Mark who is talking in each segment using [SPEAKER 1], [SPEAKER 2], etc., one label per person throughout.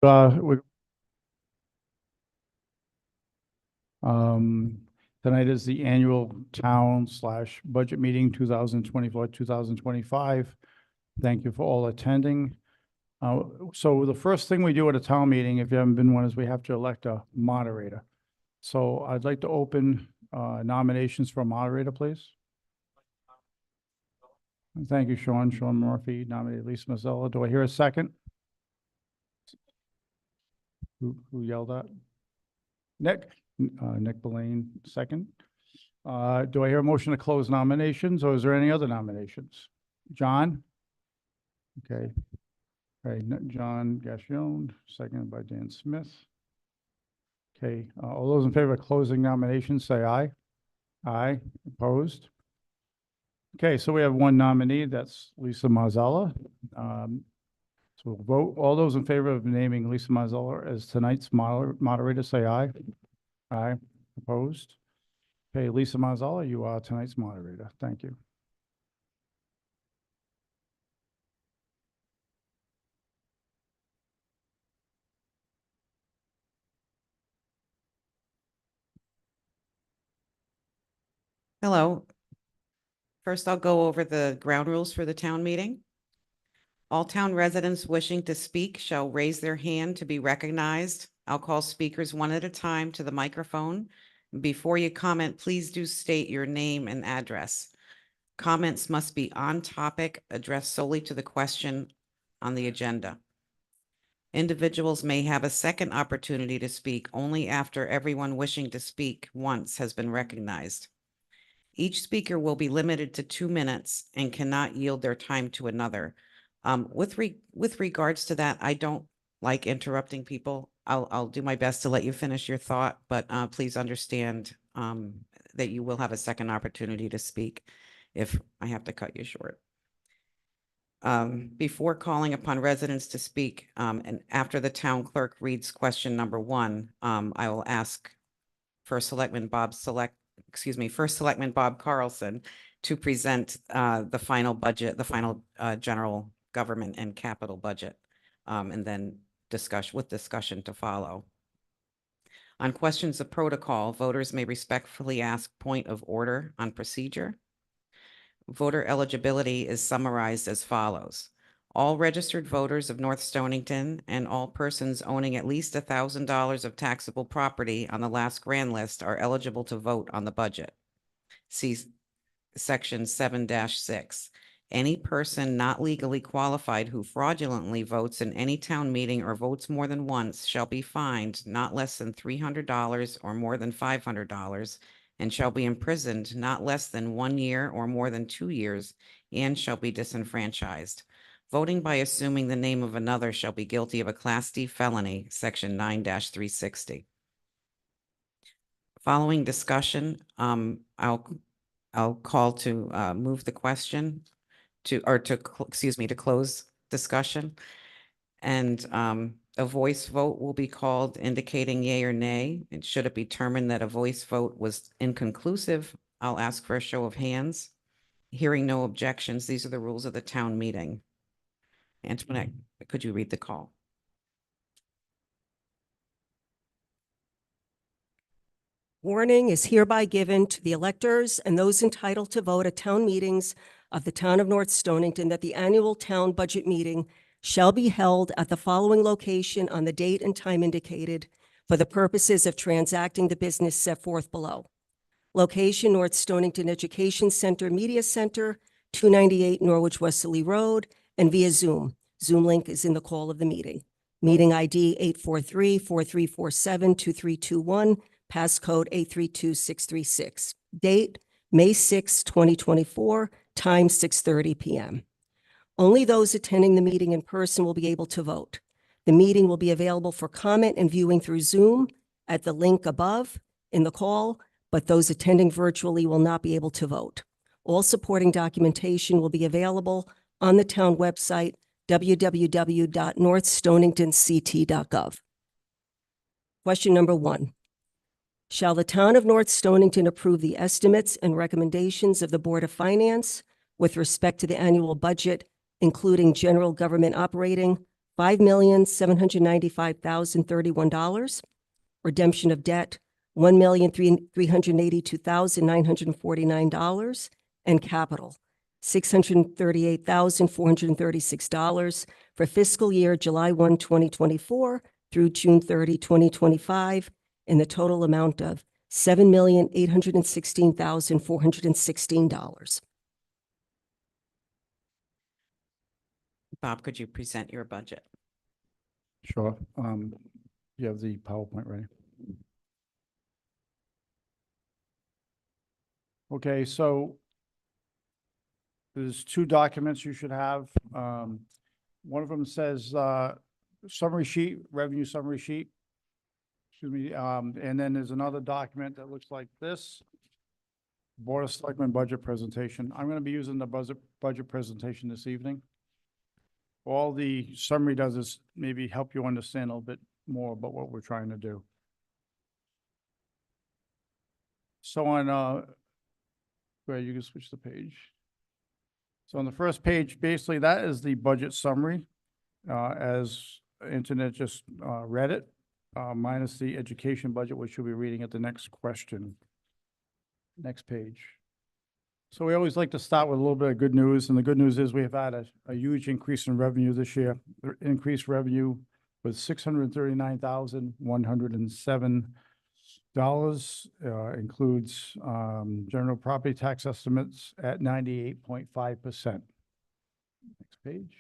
[SPEAKER 1] We- Tonight is the annual town/budget meeting, 2024, 2025. Thank you for all attending. So the first thing we do at a town meeting, if you haven't been one, is we have to elect a moderator. So I'd like to open nominations for a moderator, please. Thank you, Sean. Sean Murphy nominated Lisa Mazzella. Do I hear a second? Who yelled at? Nick? Nick Belane, second. Do I hear a motion to close nominations, or is there any other nominations? John? Okay. All right, John Gassion, seconded by Dan Smith. Okay, all those in favor of closing nominations, say aye. Aye. Opposed? Okay, so we have one nominee, that's Lisa Mazzella. So we'll vote. All those in favor of naming Lisa Mazzella as tonight's moderator, say aye. Aye. Opposed? Okay, Lisa Mazzella, you are tonight's moderator. Thank you.
[SPEAKER 2] Hello. First, I'll go over the ground rules for the town meeting. All town residents wishing to speak shall raise their hand to be recognized. I'll call speakers one at a time to the microphone. Before you comment, please do state your name and address. Comments must be on topic, addressed solely to the question on the agenda. Individuals may have a second opportunity to speak only after everyone wishing to speak once has been recognized. Each speaker will be limited to 2 minutes and cannot yield their time to another. With regards to that, I don't like interrupting people. I'll do my best to let you finish your thought, but please understand that you will have a second opportunity to speak if I have to cut you short. Before calling upon residents to speak, and after the town clerk reads question number 1, I will ask First Selectman Bob Carlson to present the final budget, the final general government and capital budget, and then discussion to follow. On questions of protocol, voters may respectfully ask point of order on procedure. Voter eligibility is summarized as follows. All registered voters of North Stonington and all persons owning at least $1,000 of taxable property on the last grand list are eligible to vote on the budget. See section 7-6. Any person not legally qualified who fraudulently votes in any town meeting or votes more than once shall be fined not less than $300 or more than $500 and shall be imprisoned not less than 1 year or more than 2 years and shall be disenfranchised. Voting by assuming the name of another shall be guilty of a Class D felony, section 9-360. Following discussion, I'll call to move the question to close discussion. And a voice vote will be called indicating yay or nay. And should it be determined that a voice vote was inconclusive, I'll ask for a show of hands. Hearing no objections, these are the rules of the town meeting. Antoinette, could you read the call?
[SPEAKER 3] Warning is hereby given to the electors and those entitled to vote at town meetings of the town of North Stonington that the annual town budget meeting shall be held at the following location on the date and time indicated for the purposes of transacting the business set forth below. Location, North Stonington Education Center, Media Center, 298 Norwich Westerly Road, and via Zoom. Zoom link is in the call of the meeting. Meeting ID 843-4347-2321, passcode 832636. Date, May 6, 2024, time 6:30 p.m. Only those attending the meeting in person will be able to vote. The meeting will be available for comment and viewing through Zoom at the link above in the call, but those attending virtually will not be able to vote. All supporting documentation will be available on the town website, www.northstoningtonct.gov. Question number 1. Shall the town of North Stonington approve the estimates and recommendations of the Board of Finance with respect to the annual budget, including general government operating, $5,795,031. Redemption of debt, $1,382,949. And capital, $638,436 for fiscal year July 1, 2024 through June 30, 2025, in the total amount of $7,816,416.
[SPEAKER 2] Bob, could you present your budget?
[SPEAKER 1] Sure. You have the PowerPoint ready? Okay, so there's two documents you should have. One of them says, summary sheet, revenue summary sheet. Excuse me, and then there's another document that looks like this. Board of Selectmen budget presentation. I'm gonna be using the budget presentation this evening. All the summary does is maybe help you understand a little bit more about what we're trying to do. So on, Greg, you can switch the page. So on the first page, basically that is the budget summary, as Internet just read it, minus the education budget, which you'll be reading at the next question. Next page. So we always like to start with a little bit of good news, and the good news is we have had a huge increase in revenue this year. The increased revenue was $639,107. Includes general property tax estimates at 98.5%. Next page.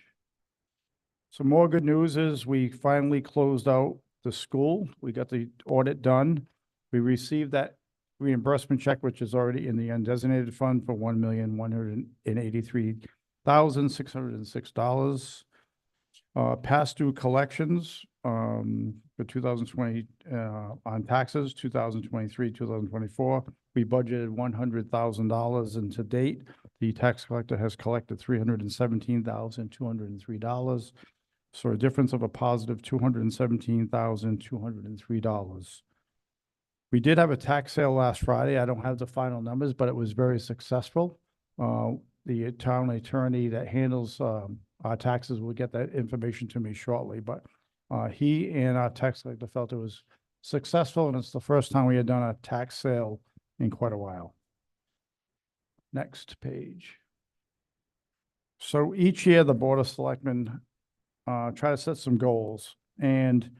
[SPEAKER 1] Some more good news is we finally closed out the school. We got the audit done. We received that reimbursement check, which is already in the undesignated fund for $1,183,606. Past due collections for 2020 on taxes, 2023, 2024. We budgeted $100,000, and to date, the tax collector has collected $317,203. So a difference of a positive $217,203. We did have a tax sale last Friday. I don't have the final numbers, but it was very successful. The town attorney that handles our taxes will get that information to me shortly, but he and our tax collector felt it was successful, and it's the first time we had done a tax sale in quite a while. Next page. So each year, the Board of Selectmen try to set some goals, and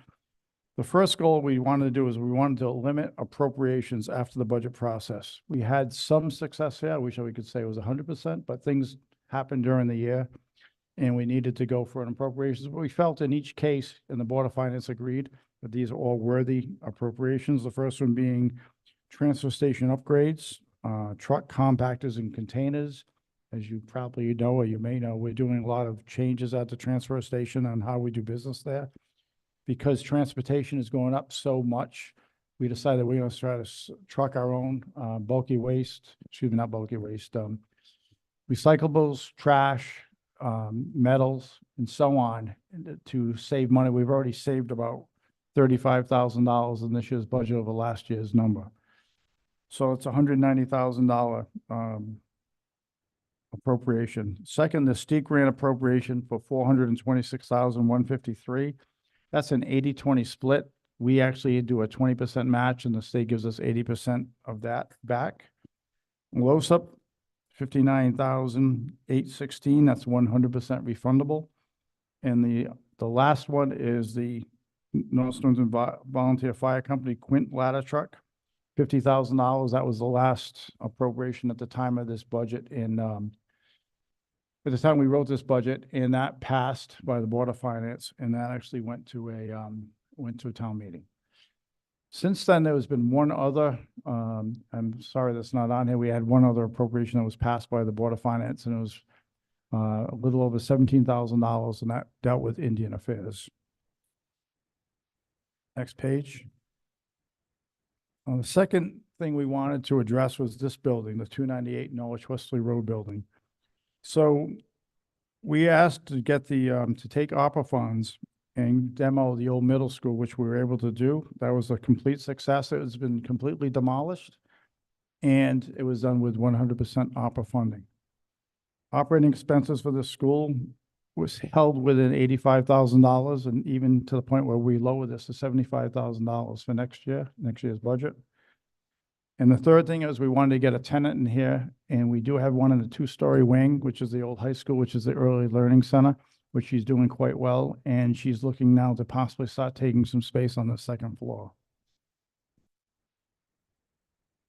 [SPEAKER 1] the first goal we wanted to do is we wanted to limit appropriations after the budget process. We had some success here. I wish we could say it was 100%, but things happened during the year and we needed to go for an appropriations. But we felt in each case, and the Board of Finance agreed, that these are all worthy appropriations. The first one being transfer station upgrades, truck compactors and containers. As you probably know, or you may know, we're doing a lot of changes at the transfer station on how we do business there. Because transportation is going up so much, we decided we're going to try to truck our own bulky waste, excuse me, not bulky waste, recyclables, trash, metals, and so on to save money. We've already saved about $35,000 in this year's budget over last year's number. So it's $190,000 appropriation. Second, the state grant appropriation for $426,153. That's an 80-20 split. We actually do a 20% match and the state gives us 80% of that back. LOSUP, $59,816. That's 100% refundable. And the last one is the North Stonington Volunteer Fire Company Quint ladder truck, $50,000. That was the last appropriation at the time of this budget. And at the time we wrote this budget, and that passed by the Board of Finance, and that actually went to a town meeting. Since then, there has been one other, I'm sorry that's not on here. We had one other appropriation that was passed by the Board of Finance, and it was a little over $17,000, and that dealt with Indian Affairs. Next page. The second thing we wanted to address was this building, the 298 Norwich Wesley Road building. So we asked to get the, to take ARPA funds and demo the old middle school, which we were able to do. That was a complete success. It has been completely demolished and it was done with 100% ARPA funding. Operating expenses for the school was held within $85,000, and even to the point where we lowered this to $75,000 for next year's budget. And the third thing is we wanted to get a tenant in here, and we do have one in the two-story wing, which is the old high school, which is the early learning center, which she's doing quite well. And she's looking now to possibly start taking some space on the second floor.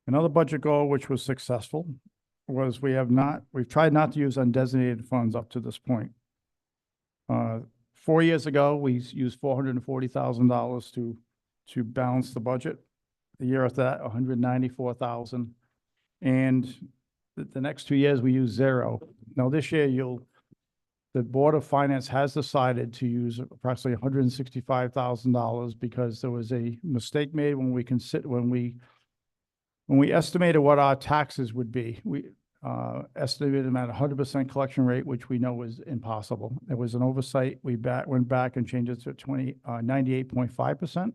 [SPEAKER 1] Another budget goal, which was successful, was we've tried not to use undesignated funds up to this point. 4 years ago, we used $440,000 to balance the budget. The year after that, $194,000. And the next 2 years, we used zero. Now, this year, the Board of Finance has decided to use approximately $165,000 because there was a mistake made when we estimated what our taxes would be. We estimated them at 100% collection rate, which we know was impossible. It was an oversight. We went back and changed it to 98.5%.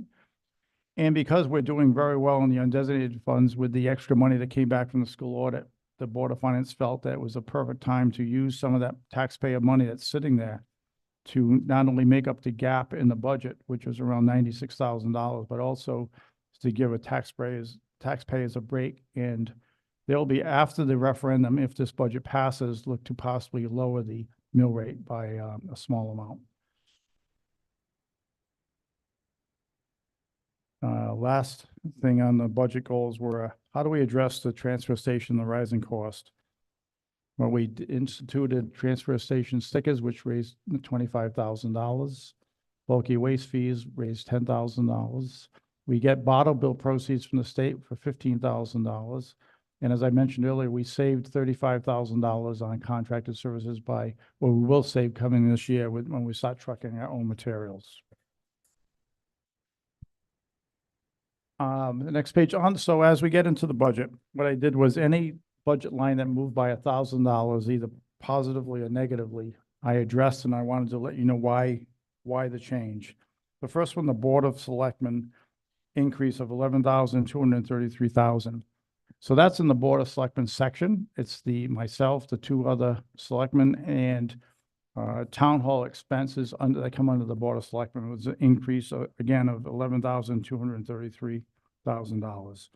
[SPEAKER 1] And because we're doing very well in the undesignated funds with the extra money that came back from the school audit, the Board of Finance felt that it was a perfect time to use some of that taxpayer money that's sitting there to not only make up the gap in the budget, which was around $96,000, but also to give taxpayers a break. And they'll be, after the referendum, if this budget passes, look to possibly lower the mill rate by a small amount. Last thing on the budget goals were, how do we address the transfer station, the rising cost? Well, we instituted transfer station stickers, which raised $25,000. Bulky waste fees raised $10,000. We get bottle bill proceeds from the state for $15,000. And as I mentioned earlier, we saved $35,000 on contracted services we will save coming this year when we start trucking our own materials. The next page on. So as we get into the budget, what I did was any budget line that moved by $1,000, either positively or negatively, I addressed, and I wanted to let you know why the change. The first one, the Board of Selectmen increase of $11,233,000. So that's in the Board of Selectmen section. It's myself, the two other selectmen, and town hall expenses that come under the Board of Selectmen was an increase again of $11,233,000.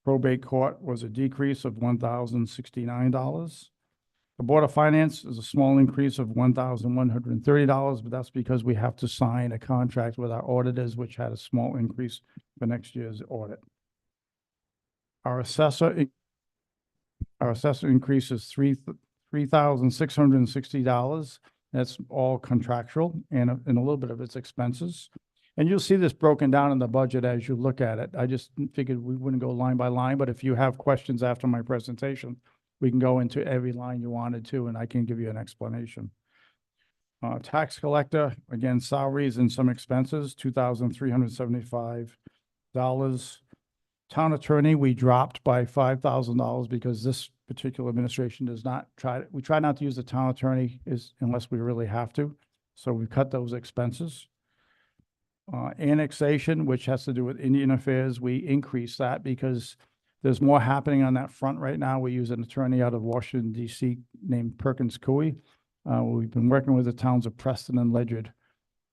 [SPEAKER 1] Probate court was a decrease of $1,069. The Board of Finance is a small increase of $1,130, but that's because we have to sign a contract with our auditors, which had a small increase for next year's audit. Our assessor increase is $3,660. That's all contractual and a little bit of its expenses. And you'll see this broken down in the budget as you look at it. I just figured we wouldn't go line by line, but if you have questions after my presentation, we can go into every line you wanted to, and I can give you an explanation. Tax collector, again, salaries and some expenses, $2,375. Town attorney, we dropped by $5,000 because this particular administration we try not to use the town attorney unless we really have to. So we cut those expenses. Annexation, which has to do with Indian Affairs, we increased that because there's more happening on that front right now. We use an attorney out of Washington, D.C. named Perkins Coie. We've been working with the towns of Preston and Ledyard,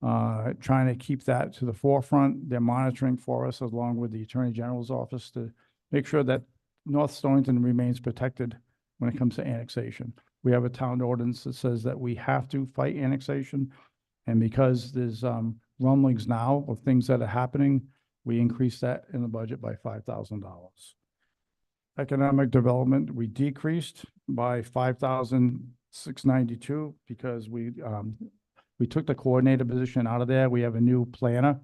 [SPEAKER 1] trying to keep that to the forefront. They're monitoring for us along with the Attorney General's office to make sure that North Stonington remains protected when it comes to annexation. We have a town ordinance that says that we have to fight annexation. And because there's rumblings now of things that are happening, we increased that in the budget by $5,000. Economic development, we decreased by $5,692 because we took the coordinator position out of there. We have a new planner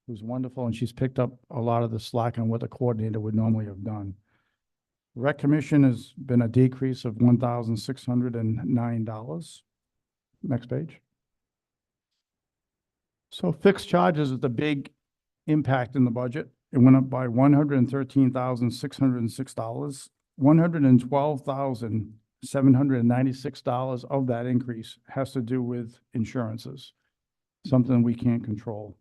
[SPEAKER 1] who's wonderful, and she's picked up a lot of the slack on what the coordinator would normally have done. Rec Commission has been a decrease of $1,609. Next page. So fixed charges is the big impact in the budget. It went up by $113,606. $112,796 of that increase has to do with insurances, something we can't control.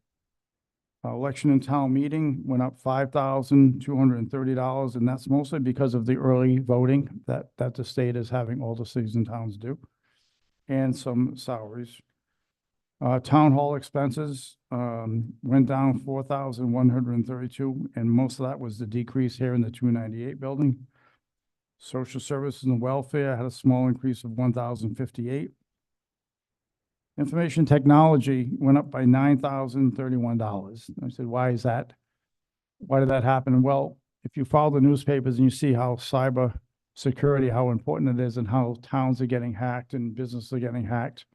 [SPEAKER 1] Election and town meeting went up $5,230, and that's mostly because of the early voting that the state is having all the cities and towns do. and some salaries. Town hall expenses, went down 4,132, and most of that was the decrease here in the 298 building. Social services and welfare had a small increase of 1,058. Information technology went up by $9,031. I said, why is that? Why did that happen? Well, if you follow the newspapers and you see how cyber security, how important it is, and how towns are getting hacked and businesses are getting hacked,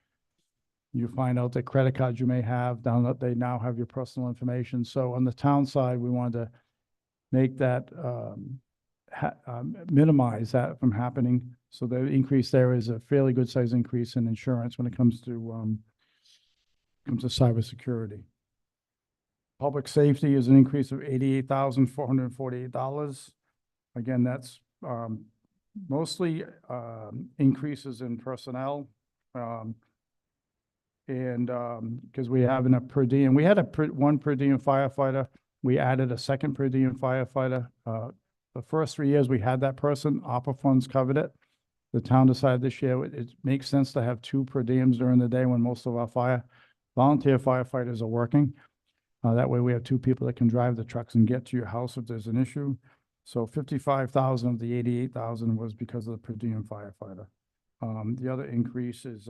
[SPEAKER 1] you find out that credit cards you may have down that they now have your personal information. So on the town side, we wanted to make that minimize that from happening. So the increase there is a fairly good size increase in insurance when it comes to cybersecurity. Public safety is an increase of $88,448. Again, that's mostly increases in personnel. Because we have a per diem, we had one per diem firefighter. We added a second per diem firefighter. The first 3 years we had that person, ARPA funds covered it. The town decided this year it makes sense to have 2 per diems during the day when most of our volunteer firefighters are working. That way we have 2 people that can drive the trucks and get to your house if there's an issue. So 55,000 of the 88,000 was because of the per diem firefighter. The other increase is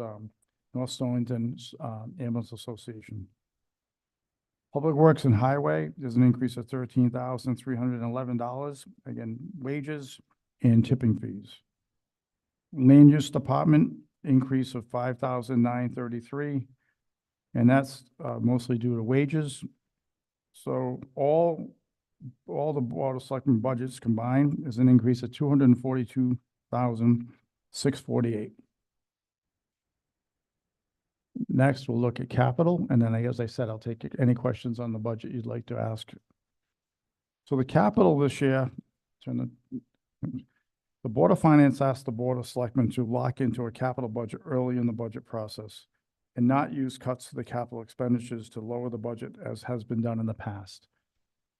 [SPEAKER 1] North Stonington Ambulance Association. Public Works and Highway, there's an increase of $13,311. Again, wages and tipping fees. Land Use Department, increase of $5,933, and that's mostly due to wages. So all the Board of Selectmen budgets combined is an increase of $242,648. Next, we'll look at capital, and then, as I said, I'll take any questions on the budget you'd like to ask. So the capital this year, the Board of Finance asked the Board of Selectmen to lock into a capital budget early in the budget process and not use cuts to the capital expenditures to lower the budget as has been done in the past.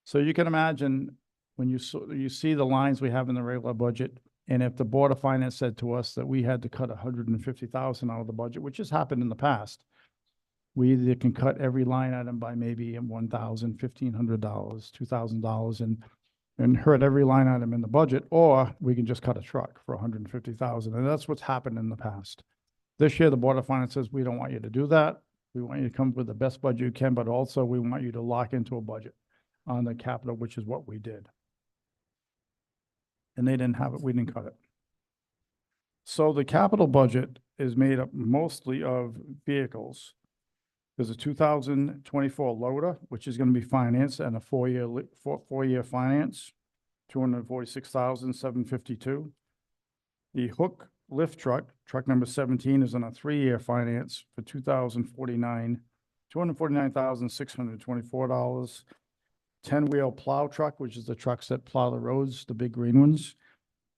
[SPEAKER 1] So you can imagine when you see the lines we have in the regular budget, and if the Board of Finance said to us that we had to cut $150,000 out of the budget, which has happened in the past, we either can cut every line item by maybe $1,000, $1,500, $2,000 and hurt every line item in the budget, or we can just cut a truck for $150,000. And that's what's happened in the past. This year, the Board of Finance says, we don't want you to do that. We want you to come up with the best budget you can, but also we want you to lock into a budget on the capital, which is what we did. And they didn't have it, we didn't cut it. So the capital budget is made up mostly of vehicles. There's a 2024 loader, which is going to be financed and a four-year finance, $246,752. The Hook lift truck number 17, is on a 3-year finance for $249,624. 10-wheel plow truck, which is the trucks that plow the roads, the big green ones.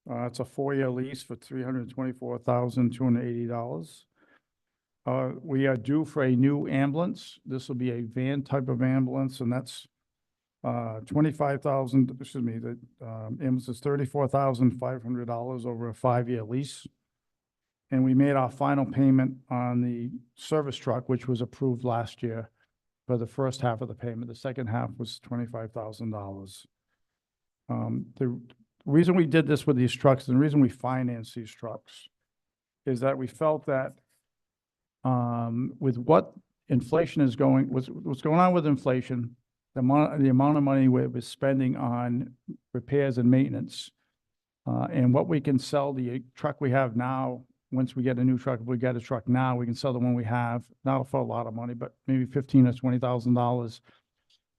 [SPEAKER 1] It's a 4-year lease for $324,280. We are due for a new ambulance. This will be a van type of ambulance, and that's $25,000. Excuse me, the ambulance is $34,500 over a 5-year lease. And we made our final payment on the service truck, which was approved last year, for the first half of the payment. The second half was $25,000. The reason we did this with these trucks, and the reason we financed these trucks, is that we felt that with what inflation is what's going on with inflation, the amount of money we're spending on repairs and maintenance, and what we can sell the truck we have now. Once we get a new truck, if we get a truck now, we can sell the one we have, not for a lot of money, but maybe $15,000 or $20,000.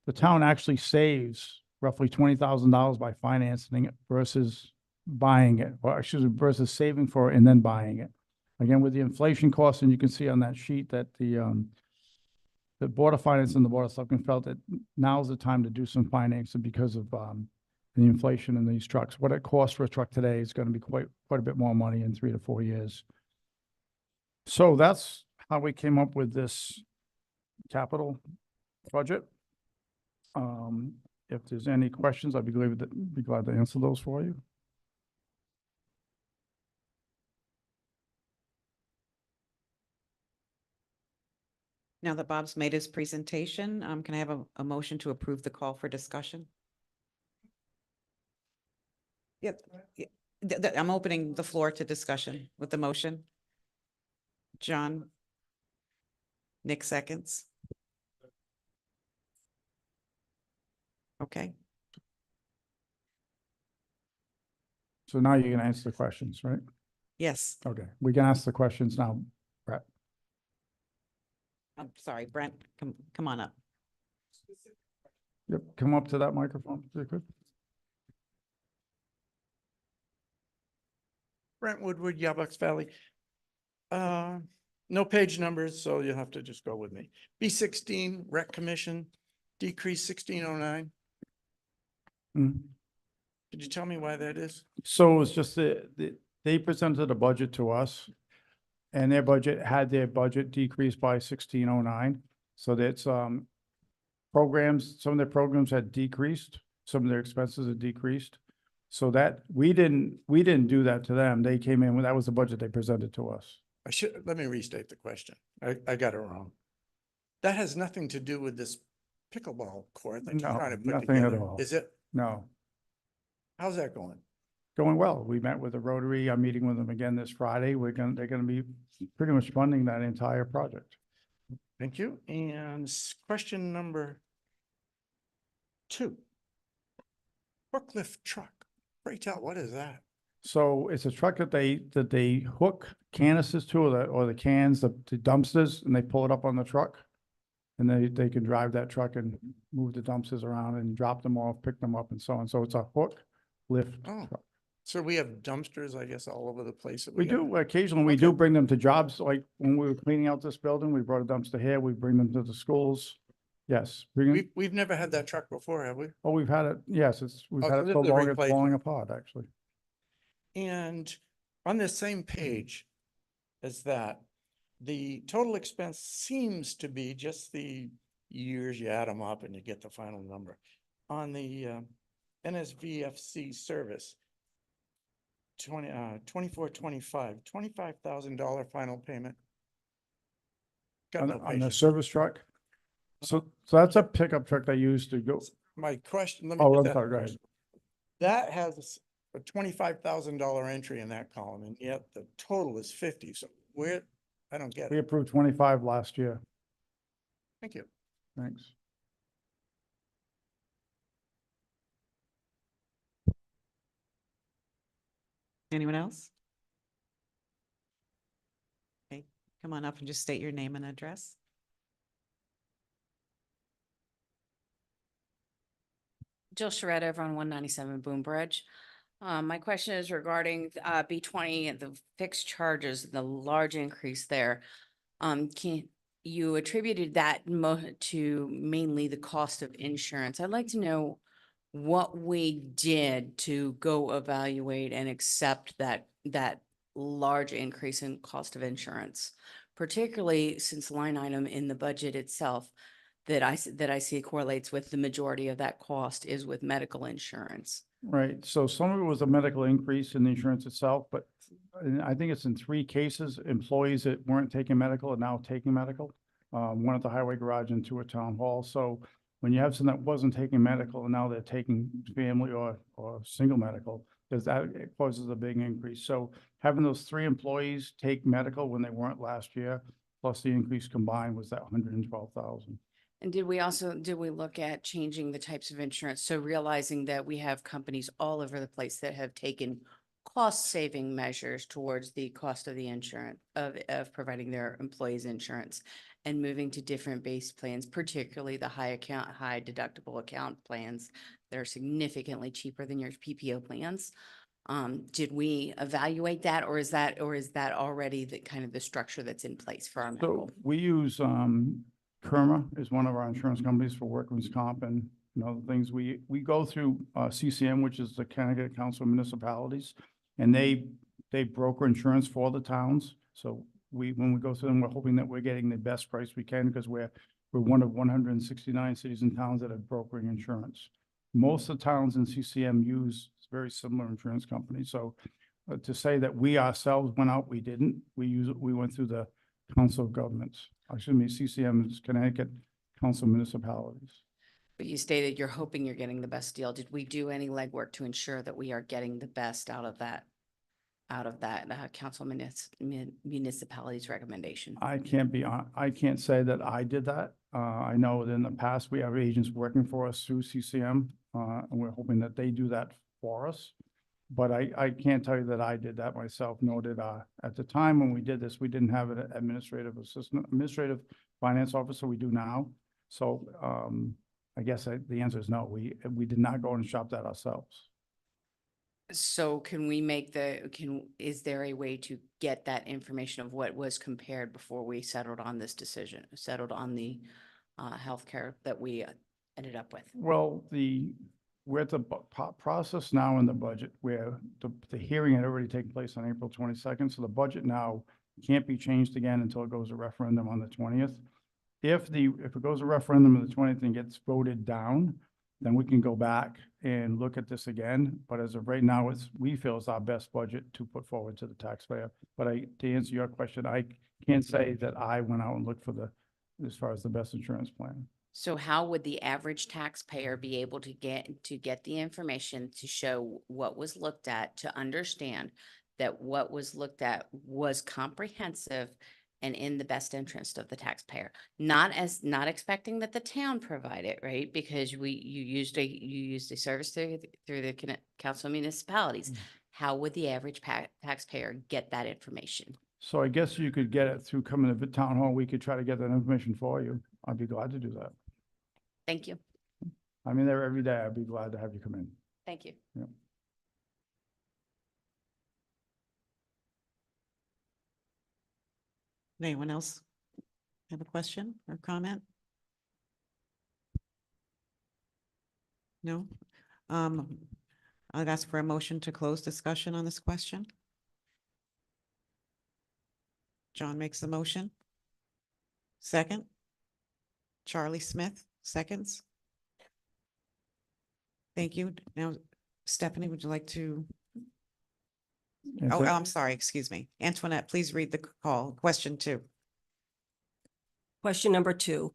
[SPEAKER 1] The town actually saves roughly $20,000 by financing it versus buying it, or excuse me, versus saving for it and then buying it. Again, with the inflation costs, and you can see on that sheet that the Board of Finance and the Board of Selectmen felt that now's the time to do some financing because of the inflation in these trucks. What it costs for a truck today is going to be quite a bit more money in 3 to 4 years. So that's how we came up with this capital budget. If there's any questions, I'd be glad to answer those for you.
[SPEAKER 2] Now that Bob's made his presentation, can I have a motion to approve the call for discussion? Yep. I'm opening the floor to discussion with the motion. John? Nick seconds. Okay,
[SPEAKER 1] So now you can answer the questions, right?
[SPEAKER 2] yes,
[SPEAKER 1] Okay, we can ask the questions now, Brett.
[SPEAKER 2] I'm sorry, Brent, come on up.
[SPEAKER 1] Yep, come up to that microphone, if you could.
[SPEAKER 4] Brent Woodward, Yabucks Valley. No page numbers, so you'll have to just go with me. B16 Rec Commission, decrease 1609.
[SPEAKER 1] Mm.
[SPEAKER 4] Could you tell me why that is?
[SPEAKER 1] So it's just they presented a budget to us. And their budget decreased by 1609. So that's, programs, some of their programs had decreased, some of their expenses had decreased. So that, we didn't do that to them. They came in, that was the budget they presented to us.
[SPEAKER 4] Let me restate the question. I got it wrong. That has nothing to do with this pickleball court that you're
[SPEAKER 1] No,
[SPEAKER 4] trying to put
[SPEAKER 1] nothing at
[SPEAKER 4] together.
[SPEAKER 1] all.
[SPEAKER 4] Is it?
[SPEAKER 1] No,
[SPEAKER 4] How's that going?
[SPEAKER 1] going well. We met with the Rotary. I'm meeting with them again this Friday. They're gonna be pretty much funding that entire project.
[SPEAKER 4] Thank you. And question number 2. Forklift truck. Break out, what is that?
[SPEAKER 1] So it's a truck that they hook canisters to, or the cans, the dumpsters, and they pull it up on the truck. And they can drive that truck and move the dumpsters around and drop them off, pick them up and so on. So it's a hook lift
[SPEAKER 4] Oh.
[SPEAKER 1] truck.
[SPEAKER 4] So we have dumpsters, I guess, all over the place. that
[SPEAKER 1] We
[SPEAKER 4] gotta-
[SPEAKER 1] do, occasionally, we do
[SPEAKER 4] Okay.
[SPEAKER 1] bring them to jobs, like when we were cleaning out this building, we brought a dumpster here, we bring them to the schools. Yes,
[SPEAKER 4] We've never had that truck before, have we?
[SPEAKER 1] oh, we've had it, yes, we've
[SPEAKER 4] Oh,
[SPEAKER 1] had
[SPEAKER 4] so
[SPEAKER 1] it
[SPEAKER 4] this
[SPEAKER 1] so
[SPEAKER 4] is a
[SPEAKER 1] long, it's
[SPEAKER 4] replacement.
[SPEAKER 1] falling apart, actually.
[SPEAKER 4] And on this same page as that, the total expense seems to be just the years, you add them up and you get the final number. On the NSVFC service, 25,000 final payment. Got no
[SPEAKER 1] On the
[SPEAKER 4] patience.
[SPEAKER 1] service truck. So that's a pickup truck they use to go,
[SPEAKER 4] My question, let me.
[SPEAKER 1] oh,
[SPEAKER 4] get
[SPEAKER 1] I'm
[SPEAKER 4] that
[SPEAKER 1] sorry, go ahead.
[SPEAKER 4] question. That has a $25,000 entry in that column, and yet the total is 50. So where, I don't get
[SPEAKER 1] We
[SPEAKER 4] it.
[SPEAKER 1] approved 25 last year,
[SPEAKER 4] Thank you.
[SPEAKER 1] thanks.
[SPEAKER 2] Anyone else? Okay, come on up and just state your name and address.
[SPEAKER 5] Jill Sharetta over on 197 Boom Bridge. My question is regarding B20 and the fixed charges, the large increase there. You attributed that to mainly the cost of insurance. I'd like to know what we did to go evaluate and accept that large increase in cost of insurance, particularly since line item in the budget itself that I see correlates with the majority of that cost is with medical insurance.
[SPEAKER 1] Right, so some of it was a medical increase in the insurance itself, but I think it's in 3 cases, employees that weren't taking medical are now taking medical. 1 at the highway garage and 2 at town hall. So when you have someone that wasn't taking medical and now they're taking family or single medical, it causes a big increase. So having those 3 employees take medical when they weren't last year, plus the increase combined was that 112,000.
[SPEAKER 5] And did we look at changing the types of insurance? So realizing that we have companies all over the place that have taken cost-saving measures towards the cost of the insurance, of providing their employees insurance and moving to different base plans, particularly the high deductible account plans that are significantly cheaper than your PPO plans. Did we evaluate that, or is that already the kind of the structure that's in place for our medical?
[SPEAKER 1] So we use, Kerma is one of our insurance companies for workman's comp and, other things. We go through, CCM, which is the Connecticut Council of Municipalities. And they broker insurance for the towns. So when we go through them, we're hoping that we're getting the best price we can because we're one of 169 cities and towns that are brokering insurance. Most of the towns in CCM use very similar insurance companies. So to say that we ourselves went out, we didn't. We went through the Council of Governments. Excuse me, CCM is Connecticut Council of Municipalities.
[SPEAKER 5] But you stated you're hoping you're getting the best deal. Did we do any legwork to ensure that we are getting the best out of that council municipality's recommendation?
[SPEAKER 1] I can't say that I did that. I know that in the past, we have agents working for us through CCM, and we're hoping that they do that for us. But I can't tell you that I did that myself, nor did at the time when we did this, we didn't have an administrative finance officer. We do now. So, I guess the answer is no. We did not go and shop that ourselves.
[SPEAKER 5] So can we is there a way to get that information of what was compared before we settled on this decision, settled on the healthcare that we ended up with?
[SPEAKER 1] Well, we're at the process now in the budget where the hearing had already taken place on April 22nd. So the budget now can't be changed again until it goes to referendum on the 20th. If it goes to referendum on the 20th and gets voted down, then we can go back and look at this again. But as of right now, we feel it's our best budget to put forward to the taxpayer. But to answer your question, I can't say that I went out and looked for as far as the best insurance plan.
[SPEAKER 5] So how would the average taxpayer be able to get the information to show what was looked at, to understand that what was looked at was comprehensive and in the best interest of the taxpayer? Not expecting that the town provide it, right? Because you used a service through the council of municipalities. How would the average taxpayer get that information?
[SPEAKER 1] So I guess you could get it through coming to the town hall. We could try to get that information for you. I'd be glad to do that.
[SPEAKER 5] Thank you.
[SPEAKER 1] I'm in there every day. I'd be glad to have you come in.
[SPEAKER 5] Thank you.
[SPEAKER 6] Anyone else have a question or comment? No? I'd ask for a motion to close discussion on this question. John makes the motion. Second. Charlie Smith, seconds. Thank you. Now, Stephanie, would you like to? Oh, I'm sorry, excuse me. Antoinette, please read the call. Question 2.
[SPEAKER 3] Question number 2.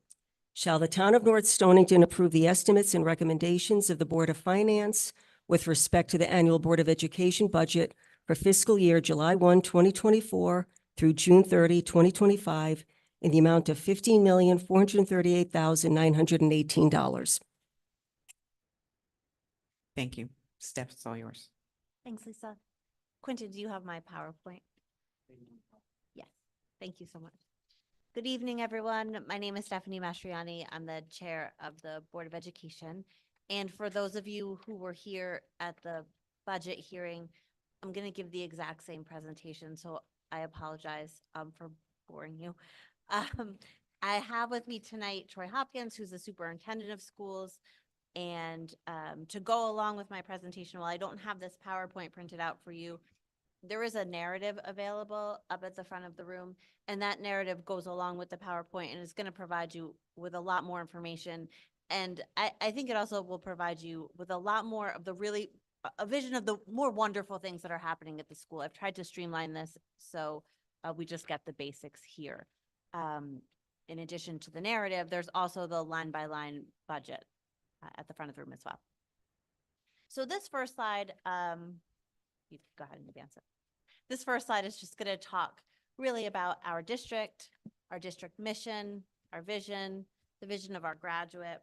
[SPEAKER 3] Shall the town of North Stonington approve the estimates and recommendations of the Board of Finance with respect to the annual Board of Education budget for fiscal year July 1, 2024 through June 30, 2025 in the amount of $15,438,918?
[SPEAKER 6] Thank you. Steph, it's all yours.
[SPEAKER 7] Thanks, Lisa. Quentin, do you have my PowerPoint? Yes, thank you so much. Good evening, everyone. My name is Stephanie Mastriani. I'm the chair of the Board of Education. And for those of you who were here at the budget hearing, I'm going to give the exact same presentation, so I apologize for boring you. I have with me tonight Troy Hopkins, who's the superintendent of schools. And to go along with my presentation, while I don't have this PowerPoint printed out for you, there is a narrative available up at the front of the room, and that narrative goes along with the PowerPoint and is going to provide you with a lot more information. And I think it also will provide you with a lot more of a vision of the more wonderful things that are happening at the school. I've tried to streamline this so we just get the basics here. In addition to the narrative, there's also the line-by-line budget at the front of the room as well. So this first slide, you can go ahead and advance it. This first slide is just going to talk really about our district mission, our vision, the vision of our graduate.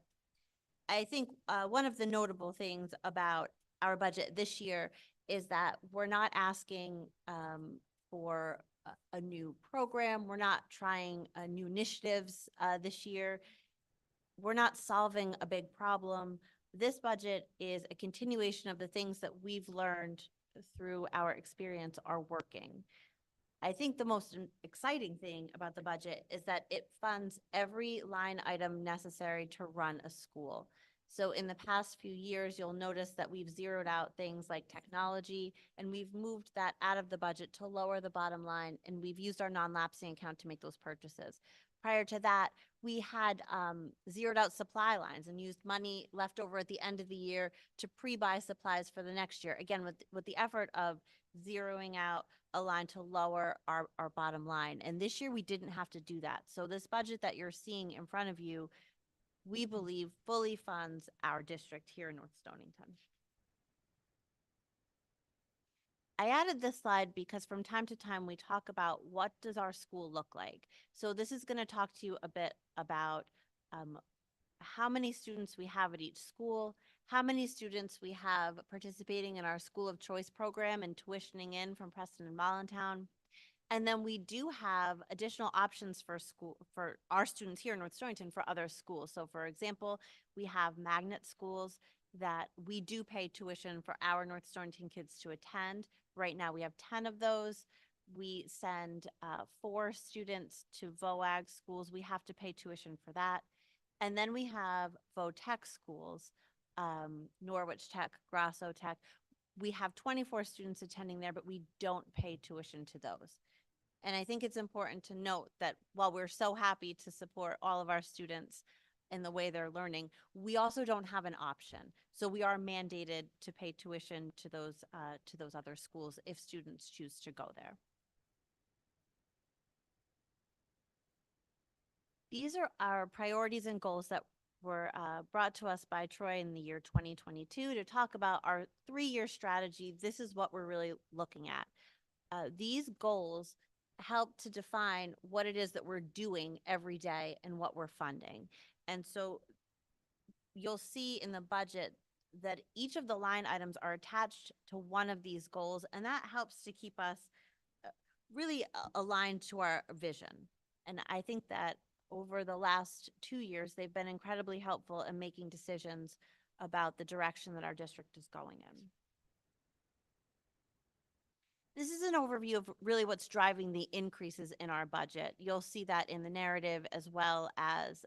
[SPEAKER 7] I think one of the notable things about our budget this year is that we're not asking for a new program. We're not trying new initiatives this year. We're not solving a big problem. This budget is a continuation of the things that we've learned through our experience are working. I think the most exciting thing about the budget is that it funds every line item necessary to run a school. So in the past few years, you'll notice that we've zeroed out things like technology, and we've moved that out of the budget to lower the bottom line, and we've used our non-lapsing account to make those purchases. Prior to that, we had zeroed out supply lines and used money left over at the end of the year to pre-buy supplies for the next year. Again, with the effort of zeroing out a line to lower our bottom line. And this year we didn't have to do that. So this budget that you're seeing in front of you, we believe fully funds our district here in North Stonington. I added this slide because from time to time we talk about what does our school look like. So this is going to talk to you a bit about how many students we have at each school, how many students we have participating in our School of Choice program and tuitioning in from Preston and Mollentown. And then we do have additional options for our students here in North Stonington for other schools. So for example, we have magnet schools that we do pay tuition for our North Stonington kids to attend. Right now we have 10 of those. We send 4 students to VOAG schools. We have to pay tuition for that. And then we have VOTech schools, Norwich Tech, Grasso Tech. We have 24 students attending there, but we don't pay tuition to those. And I think it's important to note that while we're so happy to support all of our students in the way they're learning, we also don't have an option. So we are mandated to pay tuition to those other schools if students choose to go there. These are our priorities and goals that were brought to us by Troy in the year 2022 to talk about our 3-year strategy. This is what we're really looking at. These goals help to define what it is that we're doing every day and what we're funding. And so you'll see in the budget that each of the line items are attached to one of these goals, and that helps to keep us really aligned to our vision. And I think that over the last 2 years, they've been incredibly helpful in making decisions about the direction that our district is going in. This is an overview of really what's driving the increases in our budget. You'll see that in the narrative as well as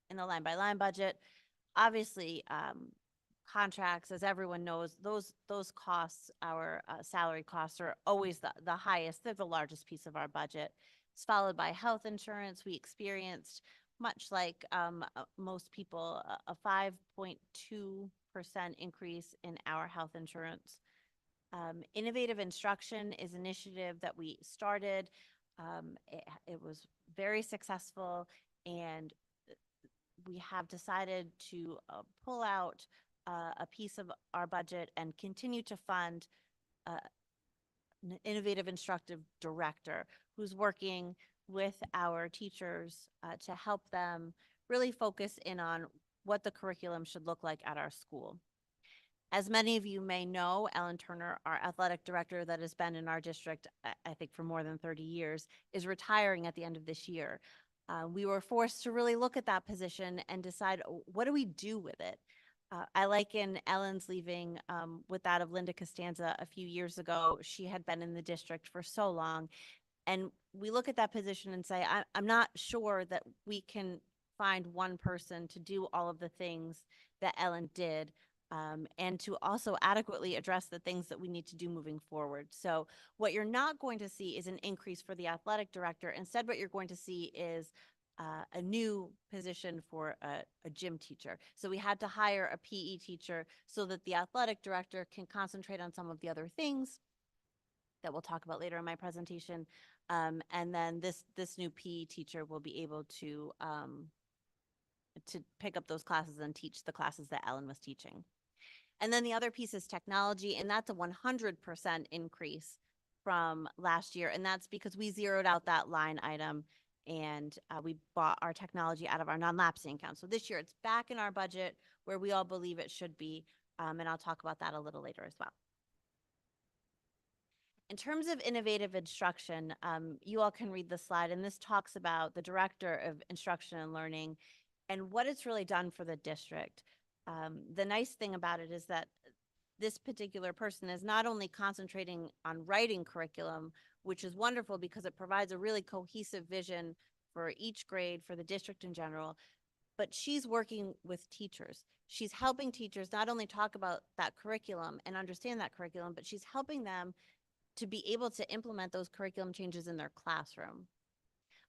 [SPEAKER 7] in the line-by-line budget. Obviously, contracts, as everyone knows, those costs, our salary costs, are always the highest. They're the largest piece of our budget. It's followed by health insurance. We experienced, much like most people, a 5.2% increase in our health insurance. Innovative Instruction is an initiative that we started. It was very successful, and we have decided to pull out a piece of our budget and continue to fund an innovative instructive director who's working with our teachers to help them really focus in on what the curriculum should look like at our school. As many of you may know, Ellen Turner, our athletic director that has been in our district, I think for more than 30 years, is retiring at the end of this year. We were forced to really look at that position and decide, what do we do with it? I liken Ellen's leaving with that of Linda Costanza a few years ago. She had been in the district for so long. And we look at that position and say, I'm not sure that we can find one person to do all of the things that Ellen did. And to also adequately address the things that we need to do moving forward. So what you're not going to see is an increase for the athletic director. Instead, what you're going to see is a new position for a gym teacher. So we had to hire a PE teacher so that the athletic director can concentrate on some of the other things that we'll talk about later in my presentation. And then this new PE teacher will be able to pick up those classes and teach the classes that Ellen was teaching. And then the other piece is technology, and that's a 100% increase from last year. And that's because we zeroed out that line item and we bought our technology out of our non-lapsing account. So this year it's back in our budget where we all believe it should be. And I'll talk about that a little later as well. In terms of innovative instruction, you all can read the slide, and this talks about the director of instruction and learning and what it's really done for the district. The nice thing about it is that this particular person is not only concentrating on writing curriculum, which is wonderful because it provides a really cohesive vision for each grade, for the district in general, but she's working with teachers. She's helping teachers not only talk about that curriculum and understand that curriculum, but she's helping them to be able to implement those curriculum changes in their classroom.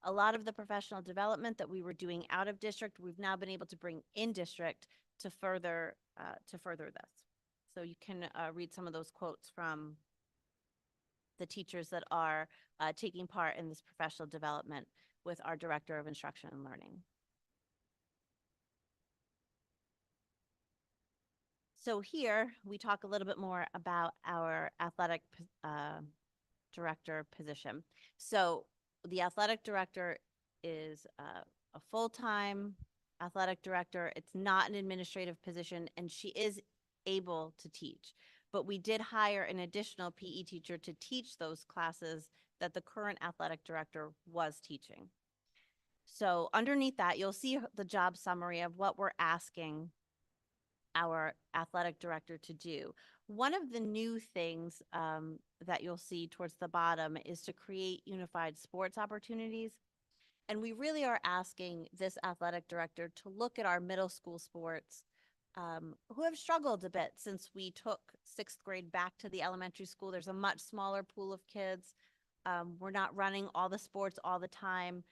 [SPEAKER 7] A lot of the professional development that we were doing out of district, we've now been able to bring in district to further this. So you can read some of those quotes from the teachers that are taking part in this professional development with our Director of Instruction and Learning. So here, we talk a little bit more about our athletic director position. So the athletic director is a full-time athletic director. It's not an administrative position, and she is able to teach. But we did hire an additional PE teacher to teach those classes that the current athletic director was teaching. So underneath that, you'll see the job summary of what we're asking our athletic director to do. One of the new things that you'll see towards the bottom is to create unified sports opportunities. And we really are asking this athletic director to look at our middle school sports who have struggled a bit since we took 6th grade back to the elementary school. There's a much smaller pool of kids. We're not running all the sports all the time.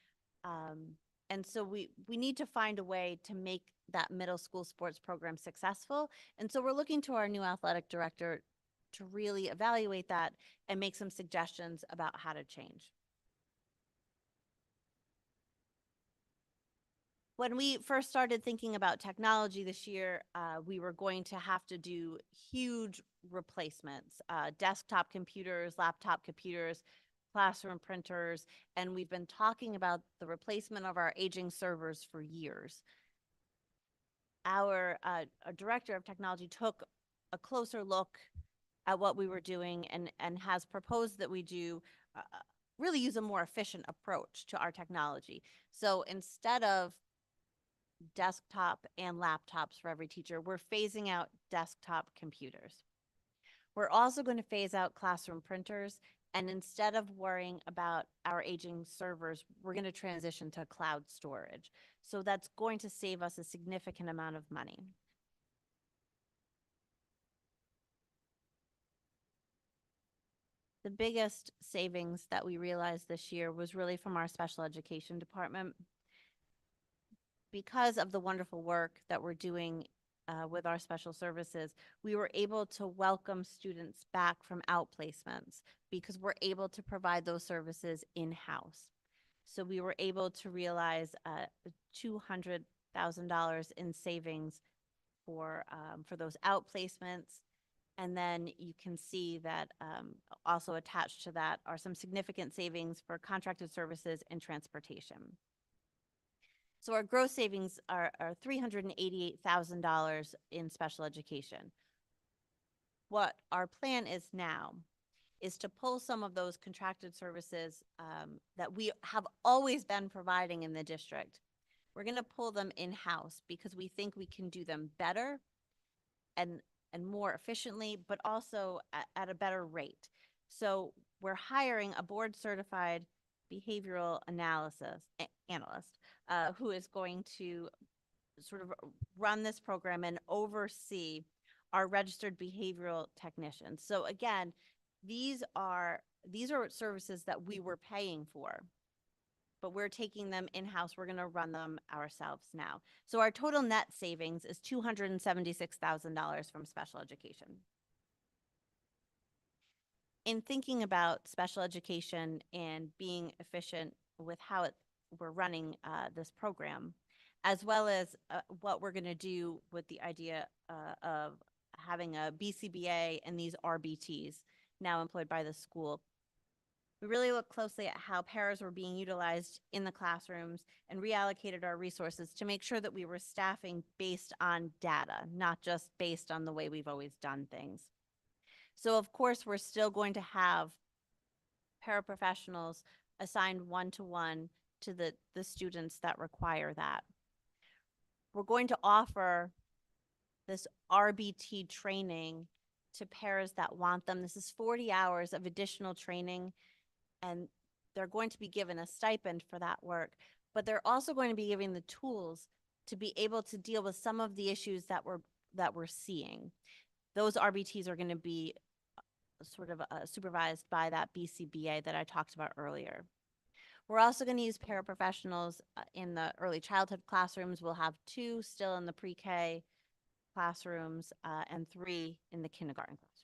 [SPEAKER 7] And so we need to find a way to make that middle school sports program successful. And so we're looking to our new athletic director to really evaluate that and make some suggestions about how to change. When we first started thinking about technology this year, we were going to have to do huge replacements, desktop computers, laptop computers, classroom printers, and we've been talking about the replacement of our aging servers for years. Our director of technology took a closer look at what we were doing and has proposed that we do really use a more efficient approach to our technology. So instead of desktop and laptops for every teacher, we're phasing out desktop computers. We're also going to phase out classroom printers, and instead of worrying about our aging servers, we're going to transition to cloud storage. So that's going to save us a significant amount of money. The biggest savings that we realized this year was really from our special education department. Because of the wonderful work that we're doing with our special services, we were able to welcome students back from outplacements because we're able to provide those services in-house. So we were able to realize $200,000 in savings for those outplacements. And then you can see that also attached to that are some significant savings for contracted services and transportation. So our gross savings are $388,000 in special education. What our plan is now is to pull some of those contracted services that we have always been providing in the district. We're going to pull them in-house because we think we can do them better and more efficiently, but also at a better rate. So we're hiring a board-certified behavioral analyst who is going to sort of run this program and oversee our registered behavioral technicians. So again, these are services that we were paying for, but we're taking them in-house. We're going to run them ourselves now. So our total net savings is $276,000 from special education. In thinking about special education and being efficient with how we're running this program, as well as what we're going to do with the idea of having a BCBA and these RBTs now employed by the school, we really looked closely at how paras were being utilized in the classrooms and reallocated our resources to make sure that we were staffing based on data, not just based on the way we've always done things. So of course, we're still going to have paraprofessionals assigned one-to-one to the students that require that. We're going to offer this RBT training to paras that want them. This is 40 hours of additional training, and they're going to be given a stipend for that work, but they're also going to be given the tools to be able to deal with some of the issues that we're seeing. Those RBTs are going to be sort of supervised by that BCBA that I talked about earlier. We're also going to use paraprofessionals in the early childhood classrooms. We'll have 2 still in the pre-K classrooms and 3 in the kindergarten classrooms.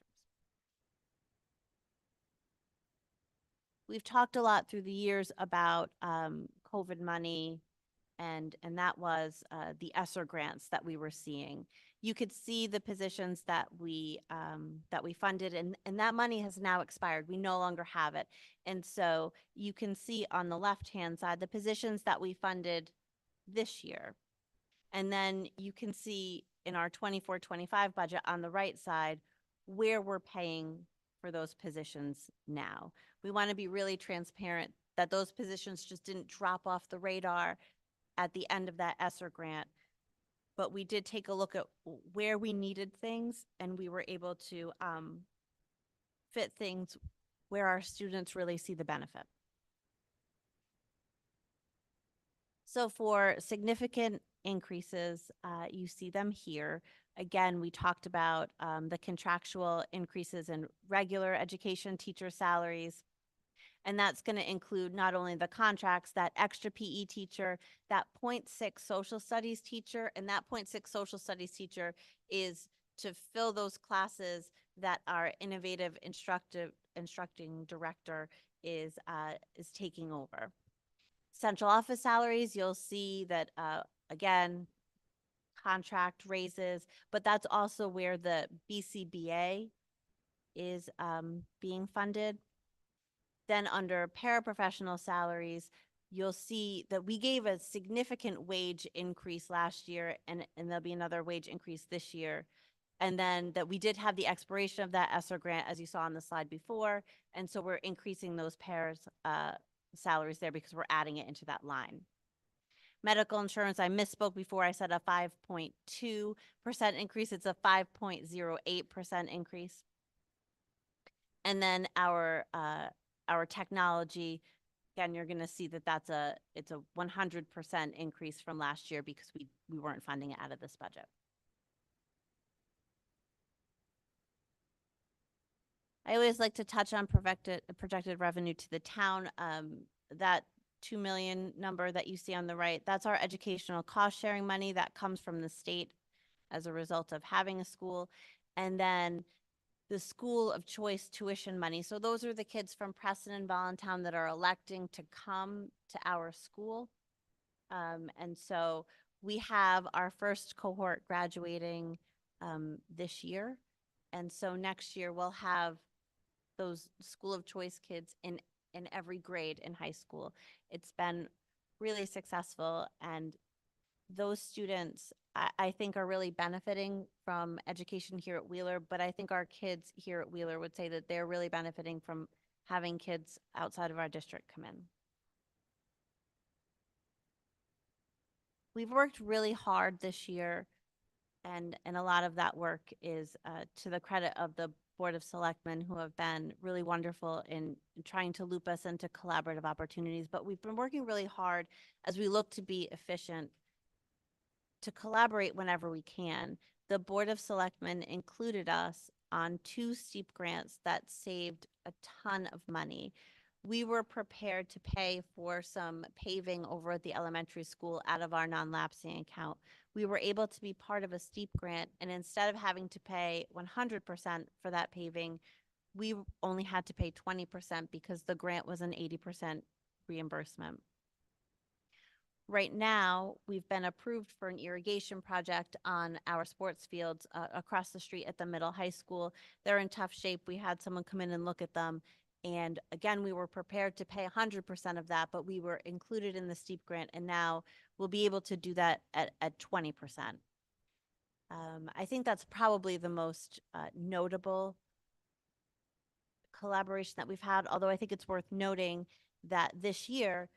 [SPEAKER 7] we've talked a lot through the years about COVID money, and that was the ESSER grants that we were seeing. You could see the positions that we funded, and that money has now expired. We no longer have it. And so you can see on the left-hand side, the positions that we funded this year. And then you can see in our 24-25 budget on the right side, where we're paying for those positions now. We want to be really transparent that those positions just didn't drop off the radar at the end of that ESSER grant. But we did take a look at where we needed things, and we were able to fit things where our students really see the benefit. So for significant increases, you see them here. Again, we talked about the contractual increases in regular education teacher salaries. And that's going to include not only the contracts, that extra PE teacher, that 0.6 social studies teacher, and that 0.6 social studies teacher is to fill those classes that our innovative instructing director is taking over. Central office salaries, you'll see that, again, contract raises, but that's also where the BCBA is being funded. Then under paraprofessional salaries, you'll see that we gave a significant wage increase last year, and there'll be another wage increase this year. And then that we did have the expiration of that ESSER grant, as you saw on the slide before. And so we're increasing those paras salaries there because we're adding it into that line. Medical insurance, I misspoke before. I said a 5.2% increase. It's a 5.08% increase. And then our technology, again, you're going to see that it's a 100% increase from last year because we weren't funding it out of this budget. I always like to touch on projected revenue to the town. That 2 million number that you see on the right, that's our educational cost sharing money that comes from the state as a result of having a school. And then the school of choice tuition money. So those are the kids from Preston and Voluntown that are electing to come to our school. And so we have our first cohort graduating this year. And so next year we'll have those school of choice kids in every grade in high school. It's been really successful, and those students I think are really benefiting from education here at Wheeler, but I think our kids here at Wheeler would say that they're really benefiting from having kids outside of our district come in. We've worked really hard this year, and a lot of that work is to the credit of the Board of Selectmen, who have been really wonderful in trying to loop us into collaborative opportunities. But we've been working really hard as we look to be efficient to collaborate whenever we can. The Board of Selectmen included us on 2 STEEP grants that saved a ton of money. We were prepared to pay for some paving over at the elementary school out of our non-lapsing account. We were able to be part of a STEEP grant, and instead of having to pay 100% for that paving, we only had to pay 20% because the grant was an 80% reimbursement. Right now, we've been approved for an irrigation project on our sports fields across the street at the middle high school. They're in tough shape. We had someone come in and look at them. And again, we were prepared to pay 100% of that, but we were included in the STEEP grant, and now we'll be able to do that at 20%. I think that's probably the most notable collaboration that we've had, although I think it's worth noting that this year,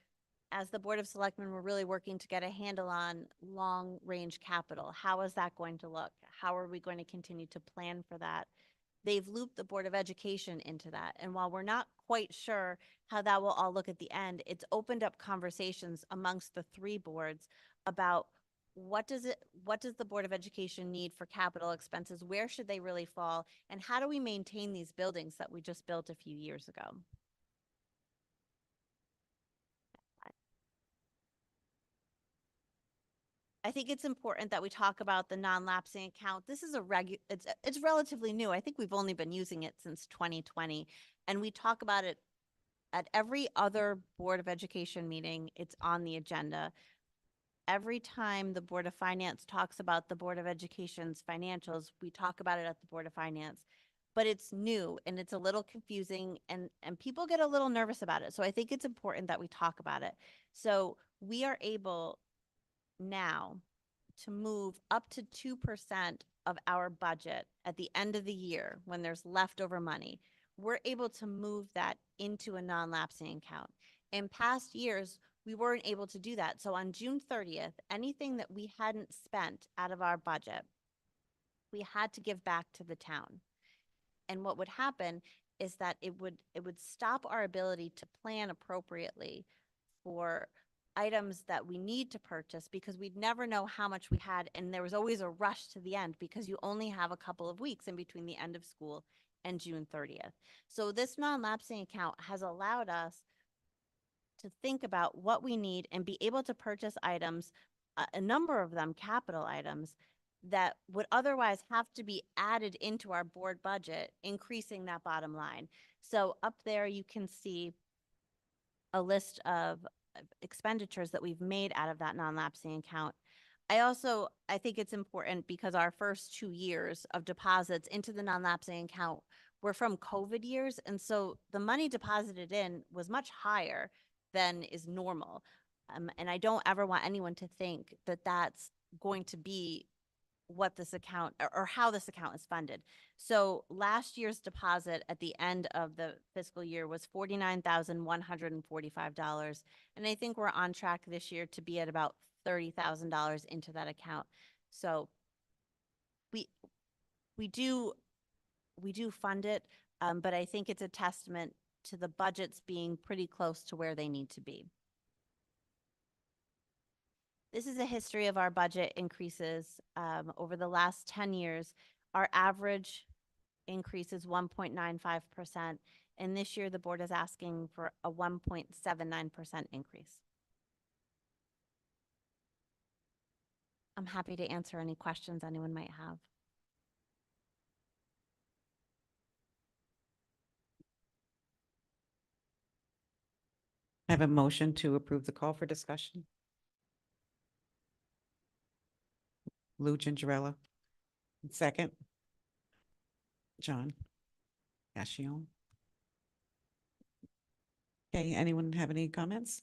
[SPEAKER 7] as the Board of Selectmen, we're really working to get a handle on long-range capital. How is that going to look? How are we going to continue to plan for that? They've looped the Board of Education into that. And while we're not quite sure how that will all look at the end, it's opened up conversations amongst the 3 boards about what does the Board of Education need for capital expenses? Where should they really fall? And how do we maintain these buildings that we just built a few years ago? I think it's important that we talk about the non-lapsing account. This is it's relatively new. I think we've only been using it since 2020, and we talk about it at every other Board of Education meeting, it's on the agenda. Every time the Board of Finance talks about the Board of Education's financials, we talk about it at the Board of Finance. But it's new and it's a little confusing and people get a little nervous about it. So I think it's important that we talk about it. So we are able now to move up to 2% of our budget at the end of the year when there's leftover money. We're able to move that into a non-lapsing account. In past years, we weren't able to do that. So on June 30th, anything that we hadn't spent out of our budget, we had to give back to the town. And what would happen is that it would stop our ability to plan appropriately for items that we need to purchase because we'd never know how much we had. And there was always a rush to the end because you only have a couple of weeks in between the end of school and June 30th. So this non-lapsing account has allowed us to think about what we need and be able to purchase items, a number of them capital items, that would otherwise have to be added into our board budget, increasing that bottom line. So up there, you can see a list of expenditures that we've made out of that non-lapsing account. I think it's important because our first 2 years of deposits into the non-lapsing account were from COVID years. And so the money deposited in was much higher than is normal. And I don't ever want anyone to think that that's going to be what this account or how this account is funded. So last year's deposit at the end of the fiscal year was $49,145. And I think we're on track this year to be at about $30,000 into that account. So we do fund it, but I think it's a testament to the budgets being pretty close to where they need to be. This is a history of our budget increases over the last 10 years. Our average increase is 1.95%, and this year the board is asking for a 1.79% increase. I'm happy to answer any questions anyone might have.
[SPEAKER 6] I have a motion to approve the call for discussion. Lou Gingerella. Second. John Gassion. Okay, anyone have any comments?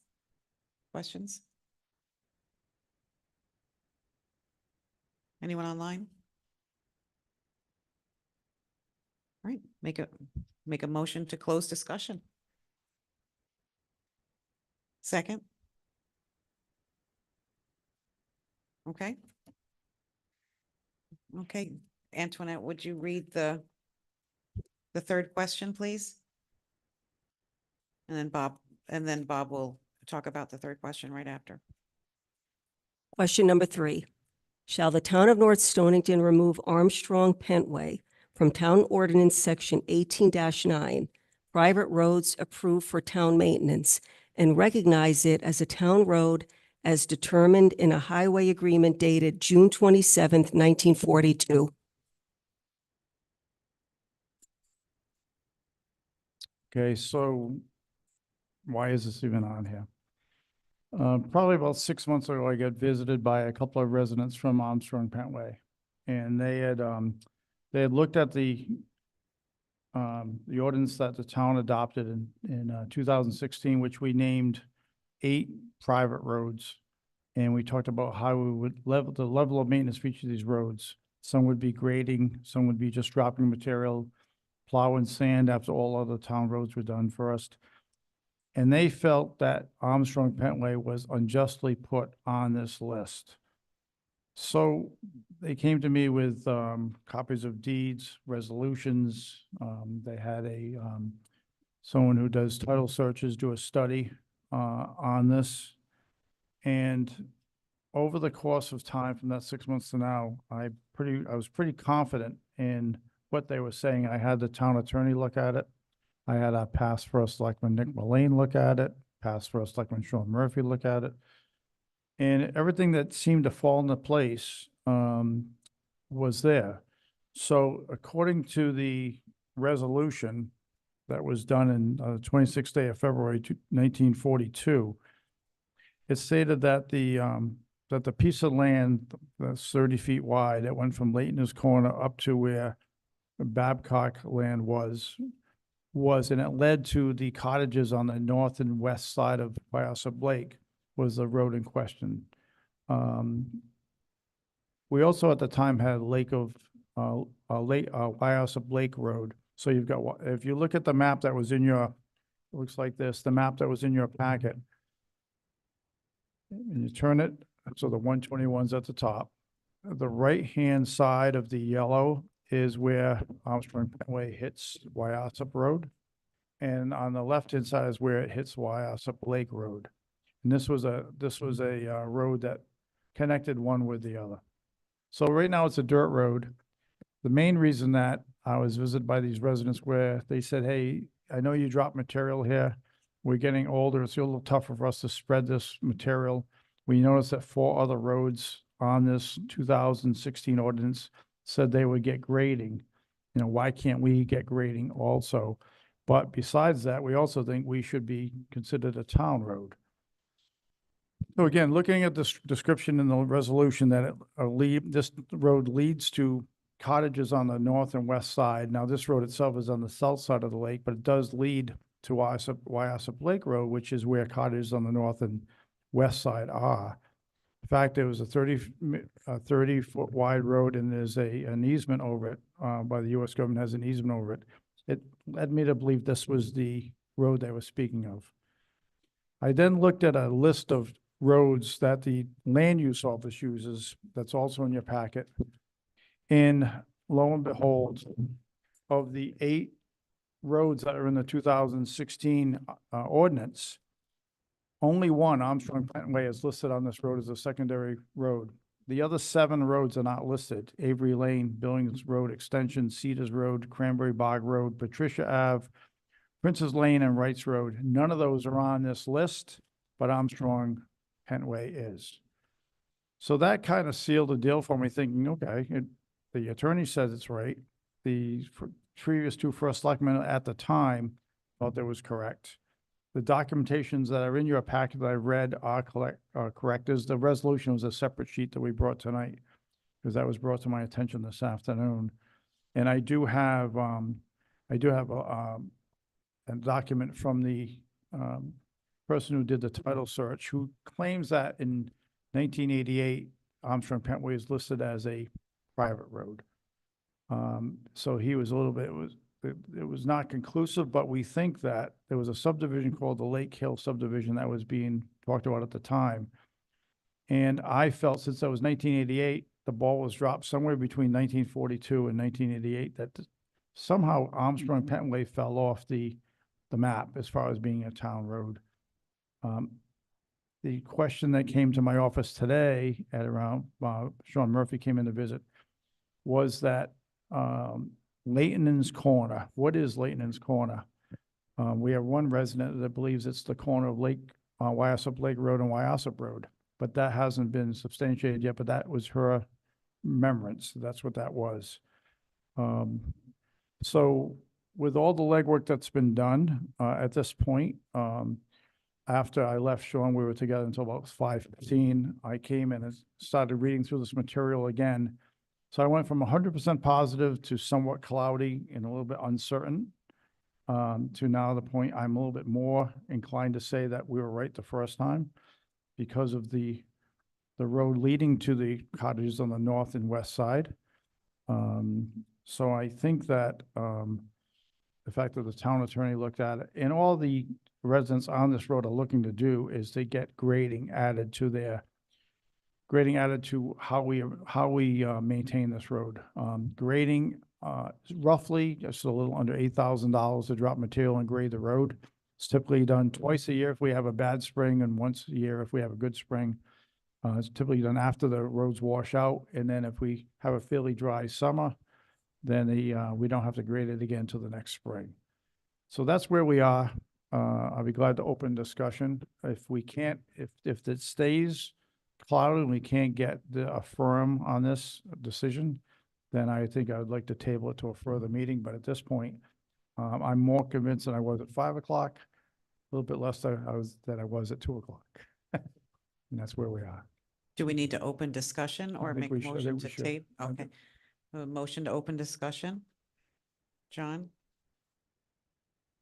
[SPEAKER 6] Questions? Anyone online? All right, make a motion to close discussion. Second. Okay. Okay, Antoinette, would you read the third question, please? And then Bob will talk about the third question right after.
[SPEAKER 3] Question number 3. Shall the town of North Stonington remove Armstrong Pentway from Town Ordinance Section 18-9, private roads approved for town maintenance, and recognize it as a town road as determined in a highway agreement dated June 27th, 1942?
[SPEAKER 1] Okay, so why is this even on here? Probably about 6 months ago, I got visited by a couple of residents from Armstrong Pentway. And they had looked at the ordinance that the town adopted in 2016, which we named 8 private roads. And we talked about how we would the level of maintenance for each of these roads. Some would be grading, some would be just dropping material, plowing sand after all other town roads were done first. And they felt that Armstrong Pentway was unjustly put on this list. So they came to me with copies of deeds, resolutions. They had someone who does title searches do a study on this. And over the course of time from that 6 months to now, I was pretty confident in what they were saying. I had the town attorney look at it. I had our past first selectman Nick Mullane look at it, past first selectman Sean Murphy look at it. And everything that seemed to fall into place was there. So according to the resolution, that was done in the 26th day of February 1942. It stated that the piece of land that's 30 feet wide, that went from Leighton's Corner up to where Babcock land was, and it led to the cottages on the north and west side of Wyosop Lake, was the road in question. We also at the time had Wyosop Lake Road. So you've got, if you look at the map that was in your, looks like this, the map that was in your packet. And you turn it, so the 121's at the top. The right-hand side of the yellow is where Armstrong Pentway hits Wyosop Road. And on the left-hand side is where it hits Wyosop Lake Road. And this was a road that connected one with the other. So right now it's a dirt road. The main reason that I was visited by these residents where they said, hey, I know you dropped material here. We're getting older. It's a little tougher for us to spread this material. We noticed that 4 other roads on this 2016 ordinance said they would get grading. You know, why can't we get grading also? But besides that, we also think we should be considered a town road. So again, looking at this description in the resolution that this road leads to cottages on the north and west side. Now, this road itself is on the south side of the lake, but it does lead to Wyosop Lake Road, which is where cottages on the north and west side are. In fact, there was a 30-foot wide road, and there's an easement over it by the U.S. government has an easement over it. It led me to believe this was the road they were speaking of. I then looked at a list of roads that the land use office uses, that's also in your packet. And lo and behold, of the 8 roads that are in the 2016 ordinance, only one, Armstrong Pentway, is listed on this road as a secondary road. The other 7 roads are not listed: Avery Lane, Billings Road Extension, Cedars Road, Cranberry Bog Road, Patricia Ave, Prince's Lane, and Wrights Road. None of those are on this list, but Armstrong Pentway is. So that kind of sealed the deal for me, thinking, okay, the attorney says it's right. The previous 2 first selectmen at the time thought that was correct. The documentations that are in your packet that I read are correct. The resolution was a separate sheet that we brought tonight, because that was brought to my attention this afternoon. And I do have a document from the person who did the title search, who claims that in 1988, Armstrong Pentway is listed as a private road. So he was a little bit, it was not conclusive, but we think that there was a subdivision called the Lake Hill subdivision that was being talked about at the time. And I felt, since that was 1988, the ball was dropped somewhere between 1942 and 1988, that somehow Armstrong Pentway fell off the map as far as being a town road. The question that came to my office today at around, Sean Murphy came in to visit, was that Leighton's Corner. What is Leighton's Corner? We have one resident that believes it's the corner of Wyosop Lake Road and Wyosop Road, but that hasn't been substantiated yet, but that was her remembrance. That's what that was. So with all the legwork that's been done at this point, after I left Sean, we were together until about 5:15. I came in and started reading through this material again. So I went from 100% positive to somewhat cloudy and a little bit uncertain, to now the point I'm a little bit more inclined to say that we were right the first time, because of the road leading to the cottages on the north and west side. So I think that the fact that the town attorney looked at it, and all the residents on this road are looking to do, is to get grading added to how we maintain this road. Grading, roughly just a little under $8,000 to drop material and grade the road. It's typically done twice a year if we have a bad spring, and once a year if we have a good spring. It's typically done after the roads wash out, and then if we have a fairly dry summer, then we don't have to grade it again till the next spring. So that's where we are. I'll be glad to open discussion. If we can't, if it stays clouded and we can't get a firm on this decision, then I think I would like to table it to a further meeting. But at this point, I'm more convinced than I was at 5 o'clock, a little bit less than I was at 2 o'clock. And that's where we are.
[SPEAKER 6] Do we need to open discussion or
[SPEAKER 1] think
[SPEAKER 6] make a
[SPEAKER 1] we should- I
[SPEAKER 6] motion
[SPEAKER 1] think
[SPEAKER 6] to
[SPEAKER 1] we should.
[SPEAKER 6] tape?
[SPEAKER 1] I
[SPEAKER 6] Okay.
[SPEAKER 1] think-
[SPEAKER 6] A motion to open discussion? John?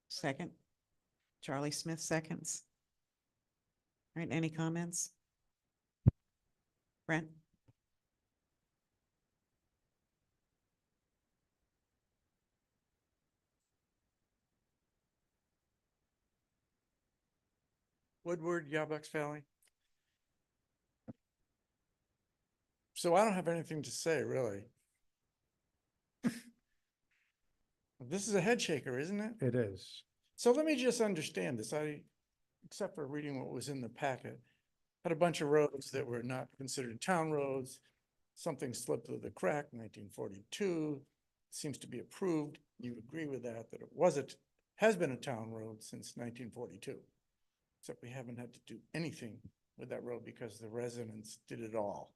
[SPEAKER 6] Second? Charlie Smith seconds. All right, any comments? Brent?
[SPEAKER 4] Woodward, Yabucks Valley. So I don't have anything to say, really. This is a head shaker, isn't it?
[SPEAKER 1] It is.
[SPEAKER 4] So let me just understand this. Except for reading what was in the packet, had a bunch of roads that were not considered town roads. Something slipped through the crack, 1942, seems to be approved. You agree with that it has been a town road since 1942. Except we haven't had to do anything with that road because the residents did it all.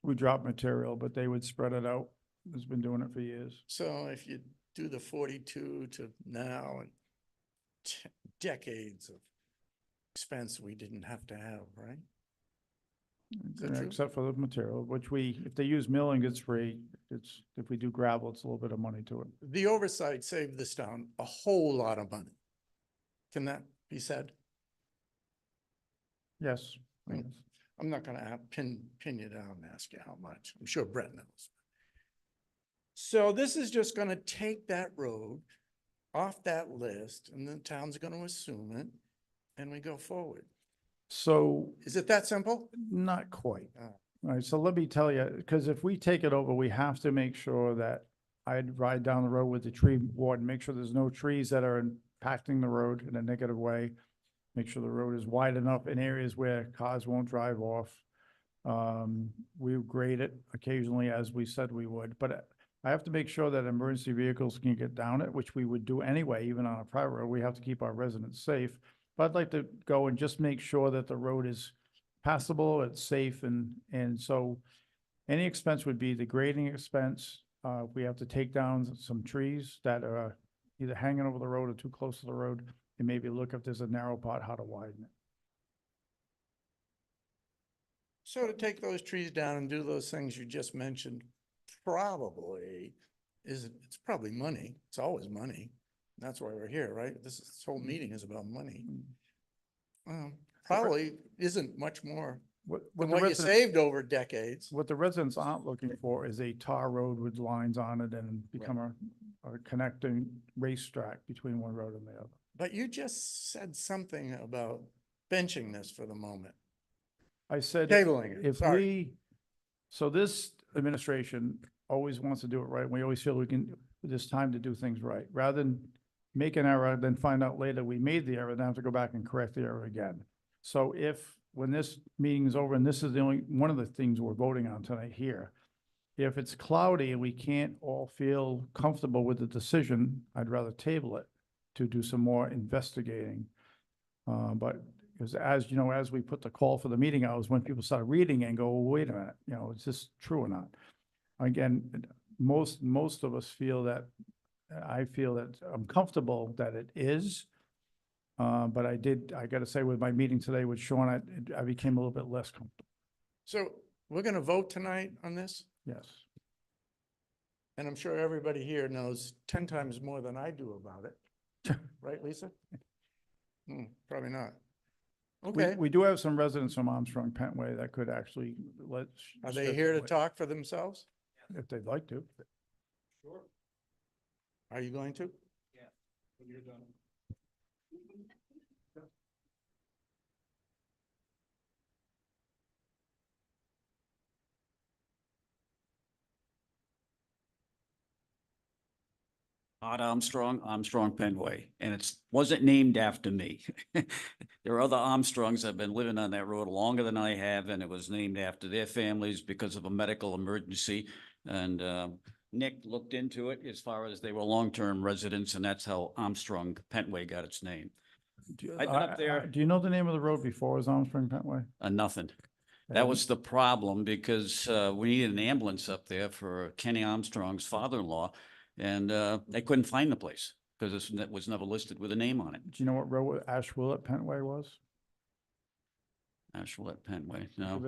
[SPEAKER 1] We dropped material, but they would spread it out. It's been doing it for years.
[SPEAKER 4] So if you do the 42 to now and decades of expense we didn't have to have, right? Is that true?
[SPEAKER 1] Except for the material, which if they use milling, it's free. If we do gravel, it's a little bit of money to it.
[SPEAKER 4] The oversight saved this town a whole lot of money. Can that be said?
[SPEAKER 1] Yes.
[SPEAKER 4] Mm.
[SPEAKER 1] yes.
[SPEAKER 4] I'm not gonna pin you down and ask you how much. I'm sure Brett knows. So this is just gonna take that road off that list and the town's gonna assume it and we go forward.
[SPEAKER 1] So
[SPEAKER 4] Is it that simple?
[SPEAKER 1] not quite.
[SPEAKER 4] Oh.
[SPEAKER 1] All right, so let me tell you, because if we take it over, we have to make sure that I'd ride down the road with the tree warden, make sure there's no trees that are impacting the road in a negative way. Make sure the road is wide enough in areas where cars won't drive off. We grade it occasionally as we said we would, but I have to make sure that emergency vehicles can get down it, which we would do anyway, even on a private road. We have to keep our residents safe. But I'd like to go and just make sure that the road is passable, it's safe, and so any expense would be the grading expense. If we have to take down some trees that are either hanging over the road or too close to the road, and maybe look if there's a narrow part, how to widen it.
[SPEAKER 4] So to take those trees down and do those things you just mentioned, probably it's probably money. It's always money. That's why we're here, right? This whole meeting is about money. Probably isn't much more
[SPEAKER 1] What
[SPEAKER 4] than
[SPEAKER 1] the
[SPEAKER 4] what you
[SPEAKER 1] residents,
[SPEAKER 4] saved over decades.
[SPEAKER 1] what the residents aren't looking for is a tar road with lines on it and become a connecting racetrack between one road and the other.
[SPEAKER 4] But you just said something about benching this for the moment.
[SPEAKER 1] I said,
[SPEAKER 4] Tabling it,
[SPEAKER 1] if
[SPEAKER 4] sorry.
[SPEAKER 1] so this administration always wants to do it right. We always feel there's time to do things right, rather than make an error, then find out later we made the error, then have to go back and correct the error again. So when this meeting is over, and this is one of the things we're voting on tonight here, if it's cloudy and we can't all feel comfortable with the decision, I'd rather table it to do some more investigating. But because as you know, as we put the call for the meeting out, was when people started reading and go, well, wait a minute, is this true or not? Again, most of us feel that, I feel that I'm comfortable that it is. But I gotta say with my meeting today with Sean, I became a little bit less comfortable.
[SPEAKER 4] So we're gonna vote tonight on this?
[SPEAKER 1] Yes.
[SPEAKER 4] And I'm sure everybody here knows 10 times more than I do about it. Right, Lisa? Probably not. Okay.
[SPEAKER 1] We do have some residents from Armstrong Pentway that could actually
[SPEAKER 4] Are they here to talk for themselves?
[SPEAKER 1] if they'd like to.
[SPEAKER 4] Sure. Are you going to?
[SPEAKER 1] Yeah, when you're done.
[SPEAKER 8] Todd Armstrong, Armstrong Penway, and wasn't named after me. There are other Armstrongs that have been living on that road longer than I have, and it was named after their families because of a medical emergency. And Nick looked into it as far as they were long-term residents, and that's how Armstrong Pentway got its name. I've been up there.
[SPEAKER 1] Do you know the name of the road before it was Armstrong Pentway?
[SPEAKER 8] Nothing. That was the problem because we needed an ambulance up there for Kenny Armstrong's father-in-law. And they couldn't find the place. because it was never listed with a name on it.
[SPEAKER 1] Do you know what road Ashwillet Pentway was?
[SPEAKER 8] Ashwell Penway, no,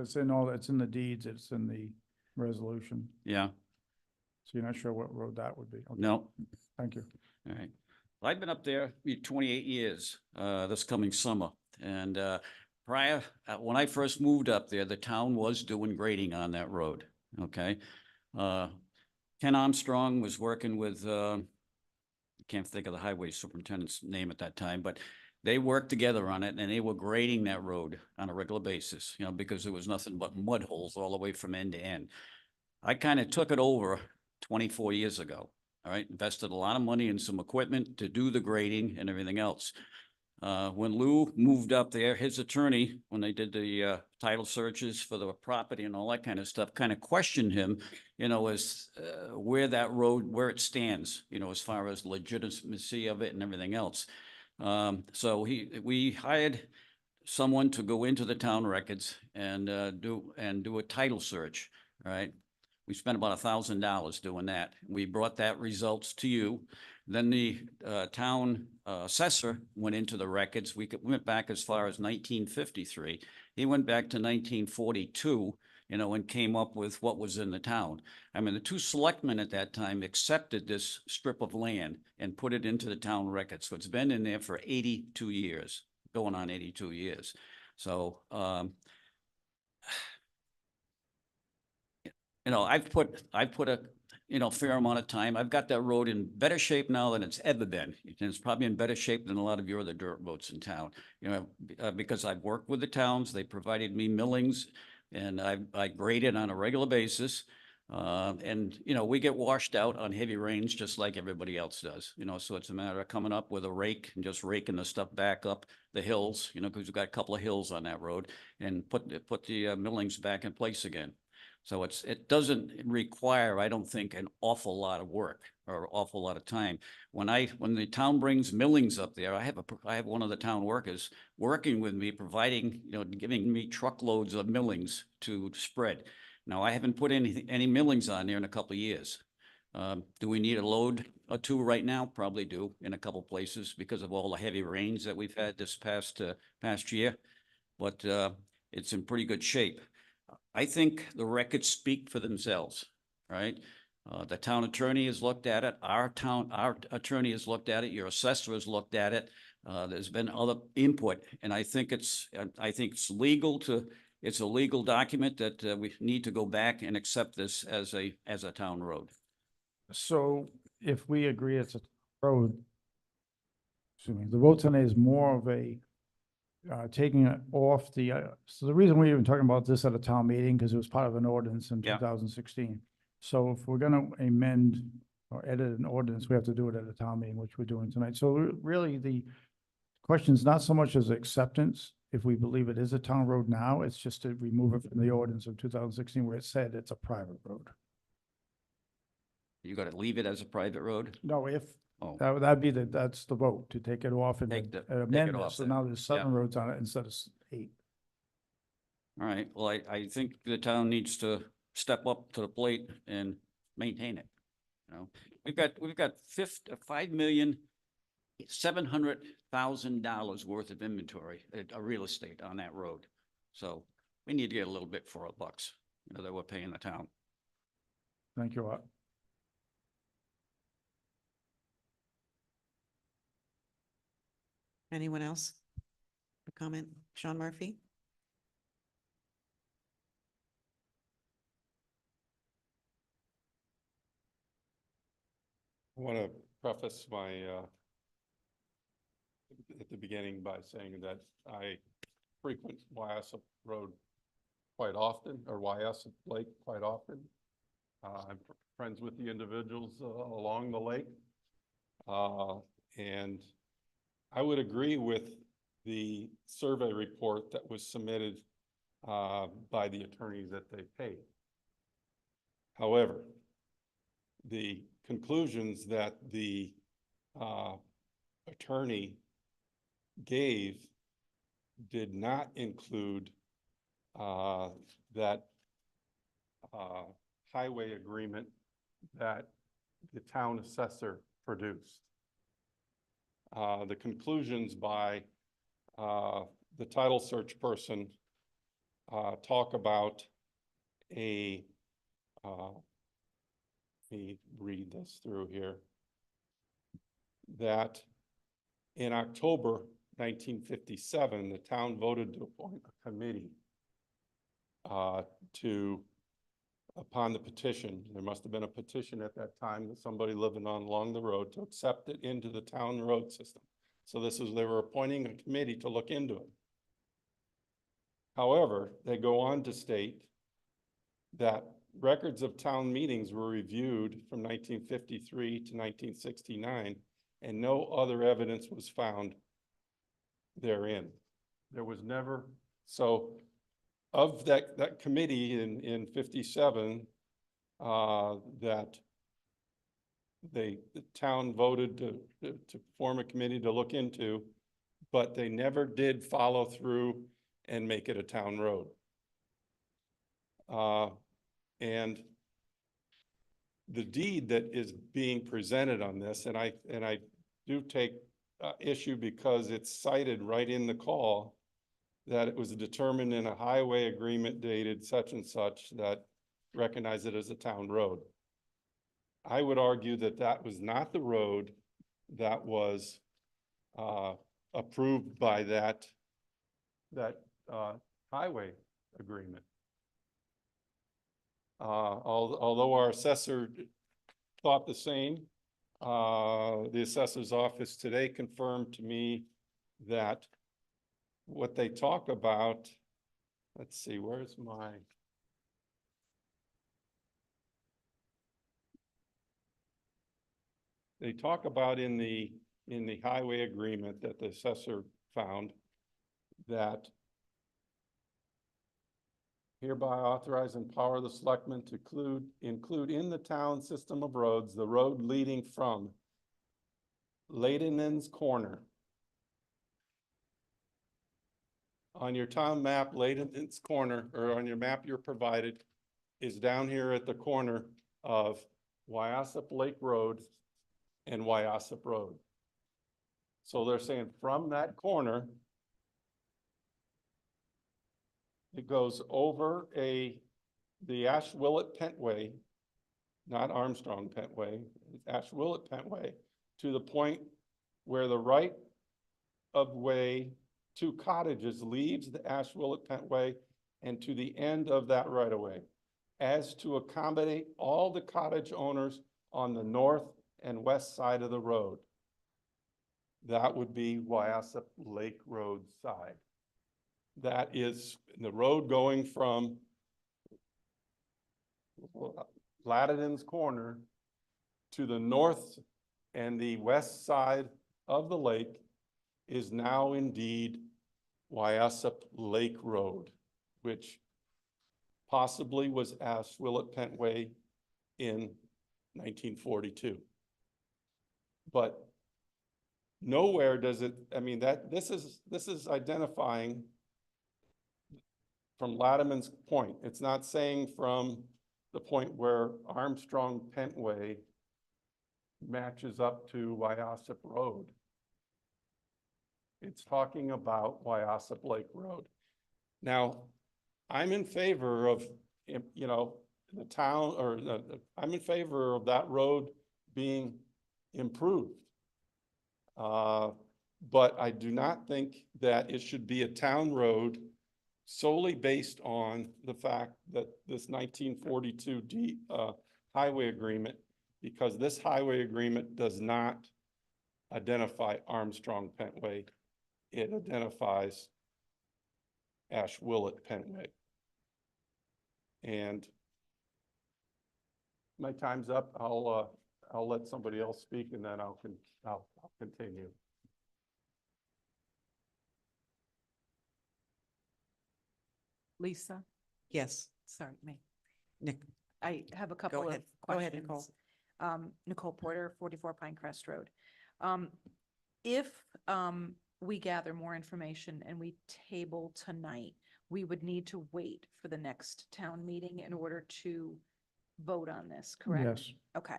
[SPEAKER 1] It's in the deeds, it's in the resolution.
[SPEAKER 8] yeah,
[SPEAKER 1] So you're not sure what road that would be? Okay,
[SPEAKER 8] no,
[SPEAKER 1] thank you.
[SPEAKER 8] all right. Well, I've been up there 28 years, this coming summer. And prior, when I first moved up there, the town was doing grading on that road, okay? Ken Armstrong was working with, I can't think of the highway superintendent's name at that time, but they worked together on it and they were grading that road on a regular basis, you know, because there was nothing but mud holes all the way from end to end. I kind of took it over 24 years ago. All right, invested a lot of money in some equipment to do the grading and everything else. When Lou moved up there, his attorney, when they did the title searches for the property and all that kind of stuff, kind of questioned him, you know, as where that road, where it stands, you know, as far as legitimacy of it and everything else. So we hired someone to go into the town records and do a title search, all right? We spent about $1,000 doing that. We brought that results to you. Then the town assessor went into the records. We went back as far as 1953. He went back to 1942, you know, and came up with what was in the town. I mean, the two selectmen at that time accepted this strip of land and put it into the town records. So it's been in there for 82 years, going on 82 years. So, you know, I've put a, you know, fair amount of time. I've got that road in better shape now than it's ever been. And it's probably in better shape than a lot of your other dirt roads in town, you know, because I've worked with the towns. They provided me millings and I graded on a regular basis. And, you know, we get washed out on heavy rains just like everybody else does, you know, so it's a matter of coming up with a rake and just raking the stuff back up the hills, you know, because we've got a couple of hills on that road and put the millings back in place again. So it doesn't require, I don't think, an awful lot of work or awful lot of time. When the town brings millings up there, I have one of the town workers working with me, providing, you know, giving me truckloads of millings to spread. Now, I haven't put any millings on there in a couple of years. Do we need a load or two right now? Probably do in a couple places because of all the heavy rains that we've had this past year. But it's in pretty good shape. I think the records speak for themselves, right? The town attorney has looked at it. Our attorney has looked at it. Your assessor has looked at it. There's been other input, and I think it's legal it's a legal document that we need to go back and accept this as a town road.
[SPEAKER 1] So if we agree it's a road, assuming the vote tonight is more of a taking it off the, so the reason we're even talking about this at a town meeting, because it was part of an ordinance in
[SPEAKER 8] Yeah.
[SPEAKER 1] 2016. So if we're gonna amend or edit an ordinance, we have to do it at a town meeting, which we're doing tonight. So really, the question is not so much as acceptance, if we believe it is a town road now, it's just to remove it from the ordinance of 2016 where it said it's a private road.
[SPEAKER 8] You got to leave it as a private road?
[SPEAKER 1] No, if,
[SPEAKER 8] Oh,
[SPEAKER 1] that'd be that's the vote, to take it off and
[SPEAKER 8] Take it
[SPEAKER 1] amend it.
[SPEAKER 8] off
[SPEAKER 1] So
[SPEAKER 8] then.
[SPEAKER 1] now there's 7 roads on it instead of 8.
[SPEAKER 8] all right. Well, I think the town needs to step up to the plate and maintain it. You know, we've got $5,700,000 worth of inventory, real estate on that road. So we need to get a little bit for our bucks, you know, that we're paying the town.
[SPEAKER 1] Thank you, Art.
[SPEAKER 6] Anyone else? A comment? Sean Murphy?
[SPEAKER 9] I want to preface my, at the beginning by saying that I frequent Wyosset Road quite often, or Wyosset Lake quite often. I'm friends with the individuals along the lake. And I would agree with the survey report that was submitted by the attorneys that they paid. However, the conclusions that the attorney gave did not include that highway agreement that the town assessor produced. the conclusions by the title search person talk about a, let me read this through here, that in October 1957, the town voted to appoint a committee upon the petition. There must have been a petition at that time that somebody living along the road to accept it into the town road system. So they were appointing a committee to look into it. However, they go on to state that records of town meetings were reviewed from 1953 to 1969, and no other evidence was found therein. There was never, so of that committee in 57, that the town voted to form a committee to look into, but they never did follow through and make it a town road. And the deed that is being presented on this, and I do take issue because it's cited right in the call that it was determined in a highway agreement dated such and such that recognized it as a town road. I would argue that that was not the road that was approved by that highway agreement. Although our assessor thought the same, the assessor's office today confirmed to me that what they talk about, let's see, where's my, they talk about in the highway agreement that the assessor found that hereby authorize and empower the selectmen to include in the town system of roads, the road leading from Layden's Corner. On your town map, Layden's Corner, or on your map you're provided, is down here at the corner of Wyosip Lake Road and Wyosip Road. So they're saying from that corner, it goes over the Ashwillet Pentway, not Armstrong Pentway, Ashwillet Pentway, to the point where the right of way to cottages leaves the Ashwillet Pentway and to the end of that right of way, as to accommodate all the cottage owners on the north and west side of the road. That would be Wyosip Lake Road side. That is the road going from Layden's Corner to the north and the west side of the lake is now indeed Wyosip Lake Road, which possibly was Ashwillet Pentway in 1942. But nowhere does it, I mean, this is identifying from Latimer's Point. It's not saying from the point where Armstrong Pentway matches up to Wyosip Road. It's talking about Wyosip Lake Road. Now, I'm in favor of, you know, the town, or I'm in favor of that road being improved. But I do not think that it should be a town road solely based on the fact that this 1942 highway agreement, because this highway agreement does not identify Armstrong Pentway. It identifies Ashwillet Pentway. And my time's up. I'll let somebody else speak and then I'll continue.
[SPEAKER 10] Lisa,
[SPEAKER 6] Yes,
[SPEAKER 10] sorry, me.
[SPEAKER 6] Nick,
[SPEAKER 10] I have a couple of
[SPEAKER 6] ahead.
[SPEAKER 10] questions.
[SPEAKER 6] Go ahead, Nicole.
[SPEAKER 10] Nicole Porter, 44 Pinecrest Road. If we gather more information and we table tonight, we would need to wait for the next town meeting in order to vote on this, correct?
[SPEAKER 1] Yes.
[SPEAKER 10] Okay.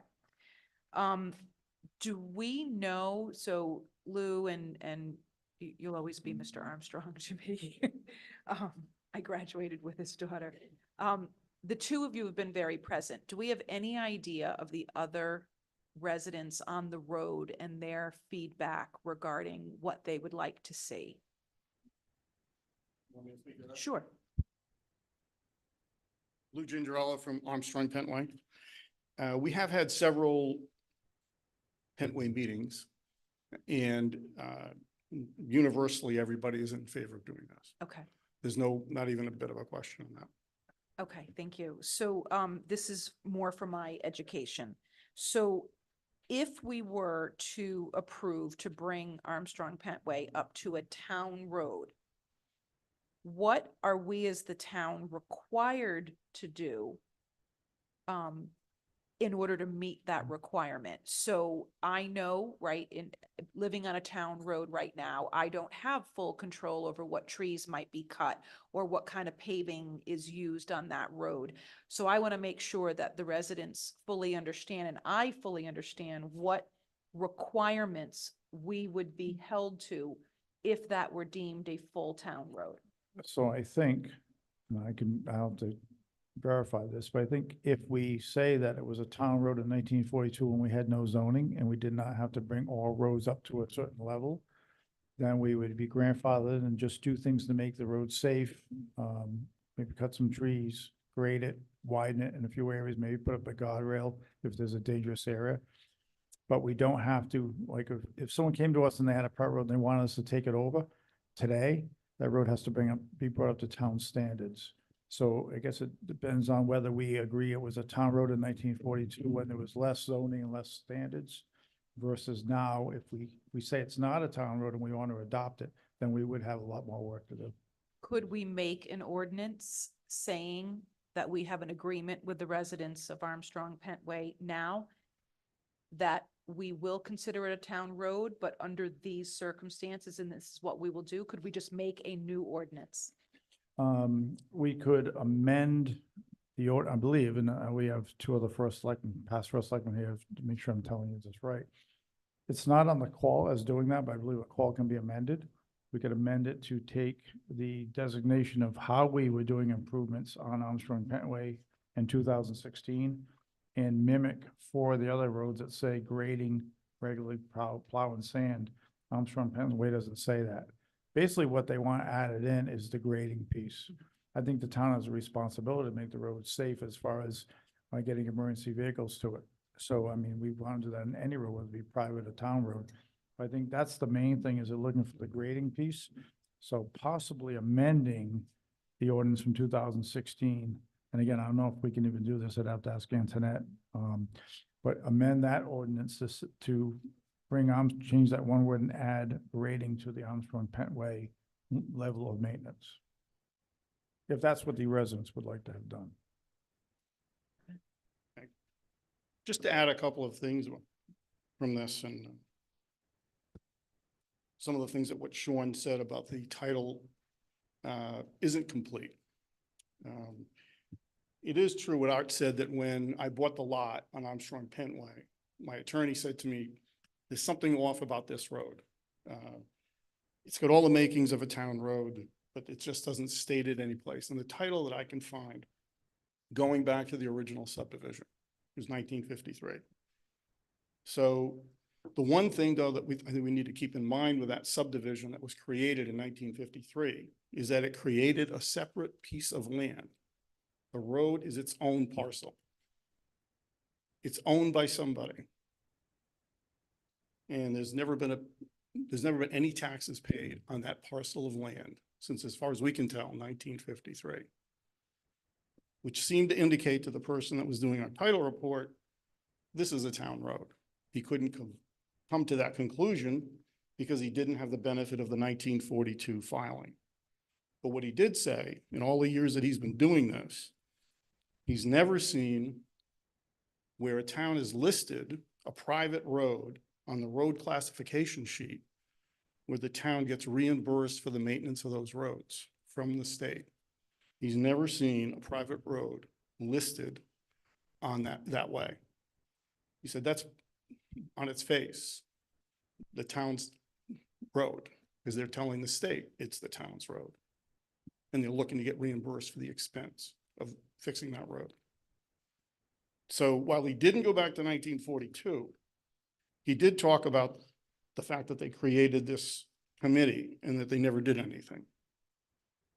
[SPEAKER 10] Do we know, so Lou and you'll always be Mr. Armstrong to me. I graduated with his daughter. The two of you have been very present. Do we have any idea of the other residents on the road and their feedback regarding what they would like to see? Sure.
[SPEAKER 11] Lou Gingerella from Armstrong Pentway. We have had several Pentway meetings, and universally, everybody is in favor of doing this.
[SPEAKER 10] Okay.
[SPEAKER 11] There's not even a bit of a question on that.
[SPEAKER 10] Okay, thank you. So this is more for my education. So if we were to approve to bring Armstrong Pentway up to a town road, what are we as the town required to do in order to meet that requirement? So I know, right, in living on a town road right now, I don't have full control over what trees might be cut or what kind of paving is used on that road. So I want to make sure that the residents fully understand, and I fully understand what requirements we would be held to if that were deemed a full town road.
[SPEAKER 1] So I think, and I'll have to verify this, but I think if we say that it was a town road in 1942 when we had no zoning and we did not have to bring all roads up to a certain level, then we would be grandfathered and just do things to make the road safe. Maybe cut some trees, grade it, widen it in a few areas, maybe put up a guardrail if there's a dangerous area. But we don't have to, like, if someone came to us and they had a part road and they wanted us to take it over today, that road has to be brought up to town standards. So I guess it depends on whether we agree it was a town road in 1942 when there was less zoning and less standards versus now, if we say it's not a town road and we want to adopt it, then we would have a lot more work to do.
[SPEAKER 10] Could we make an ordinance saying that we have an agreement with the residents of Armstrong Pentway now that we will consider it a town road, but under these circumstances, and this is what we will do? Could we just make a new ordinance?
[SPEAKER 1] We could amend the order, I believe, and we have two other past first selectmen here to make sure I'm telling you this right. It's not on the call as doing that, but I believe a call can be amended. We could amend it to take the designation of how we were doing improvements on Armstrong Pentway in 2016 and mimic for the other roads that say grading, regularly plow and sand. Armstrong Pentway doesn't say that. Basically, what they want added in is the grading piece. I think the town has a responsibility to make the road safe as far as getting emergency vehicles to it. So, I mean, we want to do that in any road, whether it be private or town road. But I think that's the main thing, is they're looking for the grading piece. So possibly amending the ordinance from 2016. And again, I don't know if we can even do this. I'd have to ask Antoinette. But amend that ordinance to change that one word and add grading to the Armstrong Pentway level of maintenance. If that's what the residents would like to have done.
[SPEAKER 11] Just to add a couple of things from this, and some of the things that what Sean said about the title isn't complete. It is true what Art said, that when I bought the lot on Armstrong Pentway, my attorney said to me, there's something off about this road. It's got all the makings of a town road, but it just doesn't state it any place. And the title that I can find, going back to the original subdivision, was 1953. So the one thing, though, that I think we need to keep in mind with that subdivision that was created in 1953 is that it created a separate piece of land. The road is its own parcel. It's owned by somebody. And there's never been any taxes paid on that parcel of land since, as far as we can tell, 1953. Which seemed to indicate to the person that was doing our title report, this is a town road. He couldn't come to that conclusion because he didn't have the benefit of the 1942 filing. But what he did say, in all the years that he's been doing this, he's never seen where a town is listed a private road on the road classification sheet where the town gets reimbursed for the maintenance of those roads from the state. He's never seen a private road listed on that way. He said that's on its face, the town's road, because they're telling the state it's the town's road. And they're looking to get reimbursed for the expense of fixing that road. So while he didn't go back to 1942, he did talk about the fact that they created this committee and that they never did anything.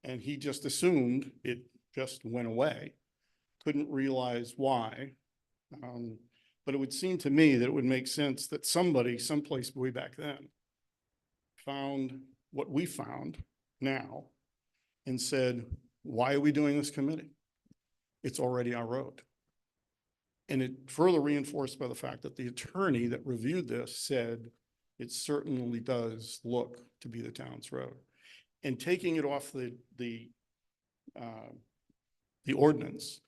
[SPEAKER 11] And he just assumed it just went away, couldn't realize why. But it would seem to me that it would make sense that somebody, someplace way back then, found what we found now and said, why are we doing this committee? It's already our road. And it further reinforced by the fact that the attorney that reviewed this said it certainly does look to be the town's road. And taking it off the ordinance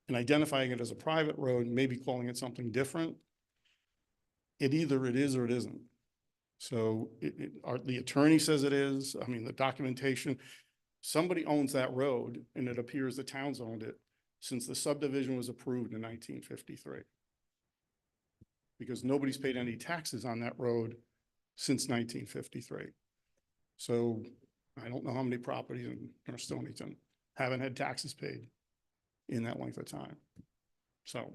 [SPEAKER 11] and identifying it as a private road, maybe calling it something different, it either it is or it isn't. So the attorney says it is. I mean, the documentation, somebody owns that road, and it appears the town's owned it since the subdivision was approved in 1953. Because nobody's paid any taxes on that road since 1953. So I don't know how many properties in North Stonington haven't had taxes paid in that length of time. So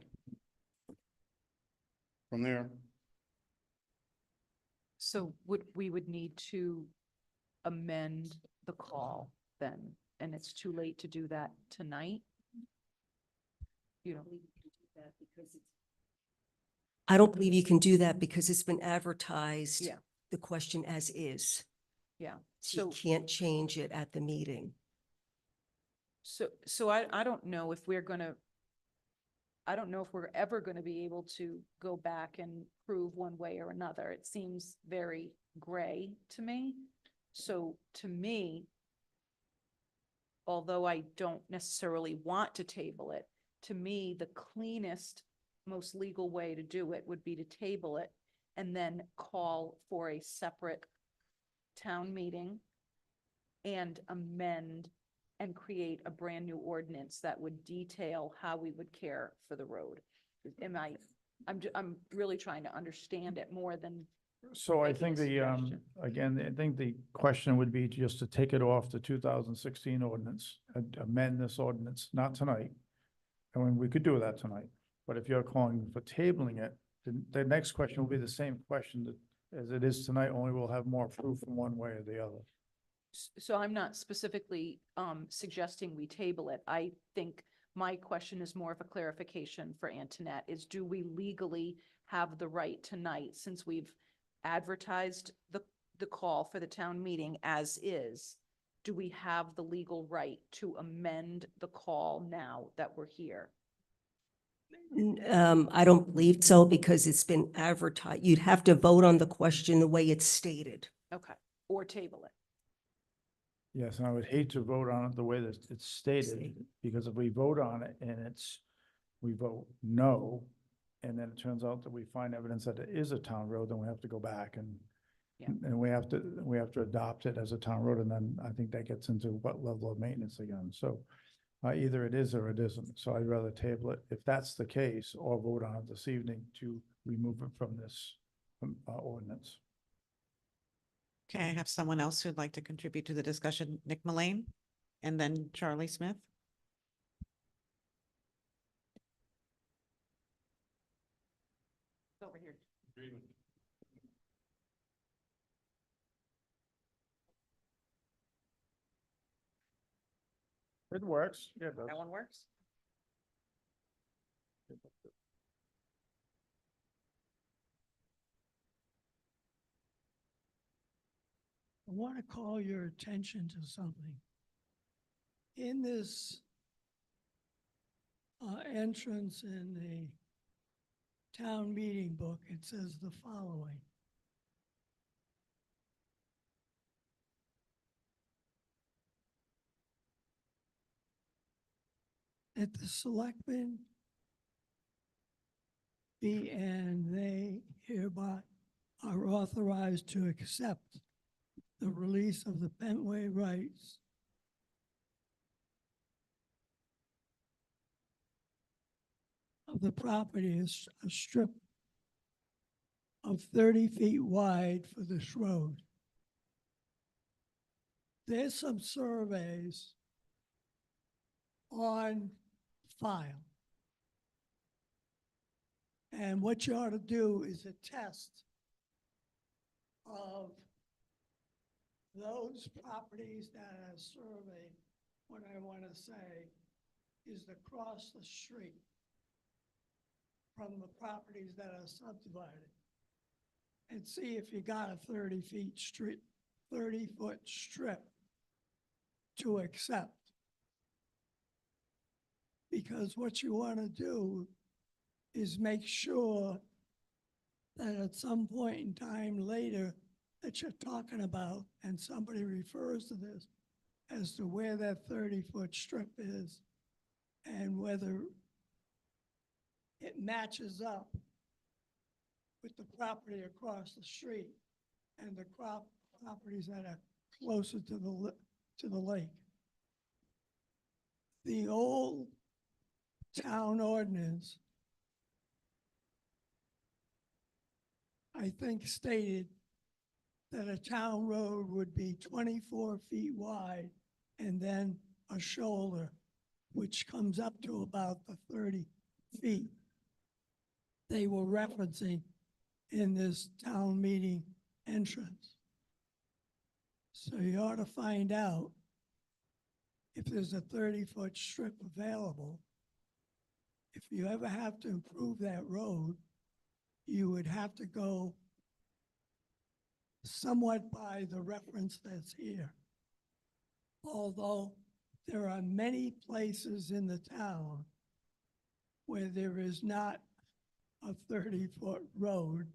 [SPEAKER 11] from there,
[SPEAKER 10] So we would need to amend the call then, and it's too late to do that tonight? You know,
[SPEAKER 3] I don't believe you can do that because it's been advertised.
[SPEAKER 10] Yeah.
[SPEAKER 3] The question as is.
[SPEAKER 10] yeah.
[SPEAKER 3] So you can't change it at the meeting.
[SPEAKER 10] So I don't know if we're gonna, I don't know if we're ever gonna be able to go back and prove one way or another. It seems very gray to me. So to me, although I don't necessarily want to table it, to me, the cleanest, most legal way to do it would be to table it and then call for a separate town meeting and amend and create a brand new ordinance that would detail how we would care for the road. I'm really trying to understand it more than,
[SPEAKER 1] So I
[SPEAKER 10] making
[SPEAKER 1] think
[SPEAKER 10] a
[SPEAKER 1] the,
[SPEAKER 10] suggestion.
[SPEAKER 1] again, I think the question would be just to take it off the 2016 ordinance, amend this ordinance, not tonight. I mean, we could do that tonight, but if you're calling for tabling it, the next question will be the same question as it is tonight, only we'll have more proof from one way or the other.
[SPEAKER 10] so I'm not specifically suggesting we table it. I think my question is more of a clarification for Antoinette, is do we legally have the right tonight, since we've advertised the call for the town meeting as is, do we have the legal right to amend the call now that we're here?
[SPEAKER 3] I don't believe so because it's been advertised. You'd have to vote on the question the way it's stated.
[SPEAKER 10] Okay, or table it.
[SPEAKER 1] Yes, and I would hate to vote on it the way that it's stated, because if we vote on it and we vote no, and then it turns out that we find evidence that it is a town road, then we have to go back and
[SPEAKER 10] Yeah.
[SPEAKER 1] and we have to adopt it as a town road, and then I think that gets into what level of maintenance again. So either it is or it isn't. So I'd rather table it if that's the case, or vote on it this evening to remove it from this ordinance.
[SPEAKER 6] Okay, I have someone else who'd like to contribute to the discussion, Nick Mullane, and then Charlie Smith.
[SPEAKER 10] Over here.
[SPEAKER 1] It works. Yeah, it does.
[SPEAKER 10] That one works?
[SPEAKER 12] I want to call your attention to something. In this entrance in the town meeting book, it says the following. That the selectmen be and they hereby are authorized to accept the release of the Bentway rights of the property is a strip of 30 feet wide for this road. There's some surveys on file. And what you ought to do is a test of those properties that are surveyed. What I want to say is across the street from the properties that are subdivided. And see if you got a 30-foot strip to accept. Because what you want to do is make sure that at some point in time later that you're talking about, and somebody refers to this as to where that 30-foot strip is and whether it matches up with the property across the street and the properties that are closer to the lake. The old town ordinance, I think, stated that a town road would be 24 feet wide and then a shoulder, which comes up to about the 30 feet they were referencing in this town meeting entrance. So you ought to find out if there's a 30-foot strip available. If you ever have to improve that road, you would have to go somewhat by the reference that's here. Although there are many places in the town where there is not a 30-foot road,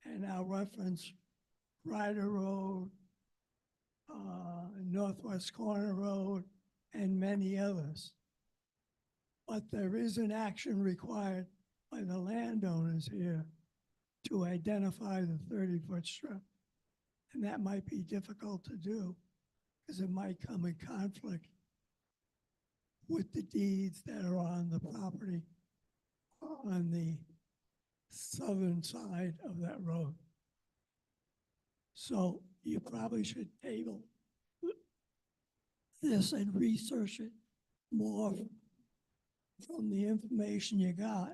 [SPEAKER 12] and I'll reference Ryder Road, Northwest Corner Road, and many others. But there is an action required by the landowners here to identify the 30-foot strip. And that might be difficult to do because it might come in conflict with the deeds that are on the property on the southern side of that road. So you probably should table this and research it more from the information you got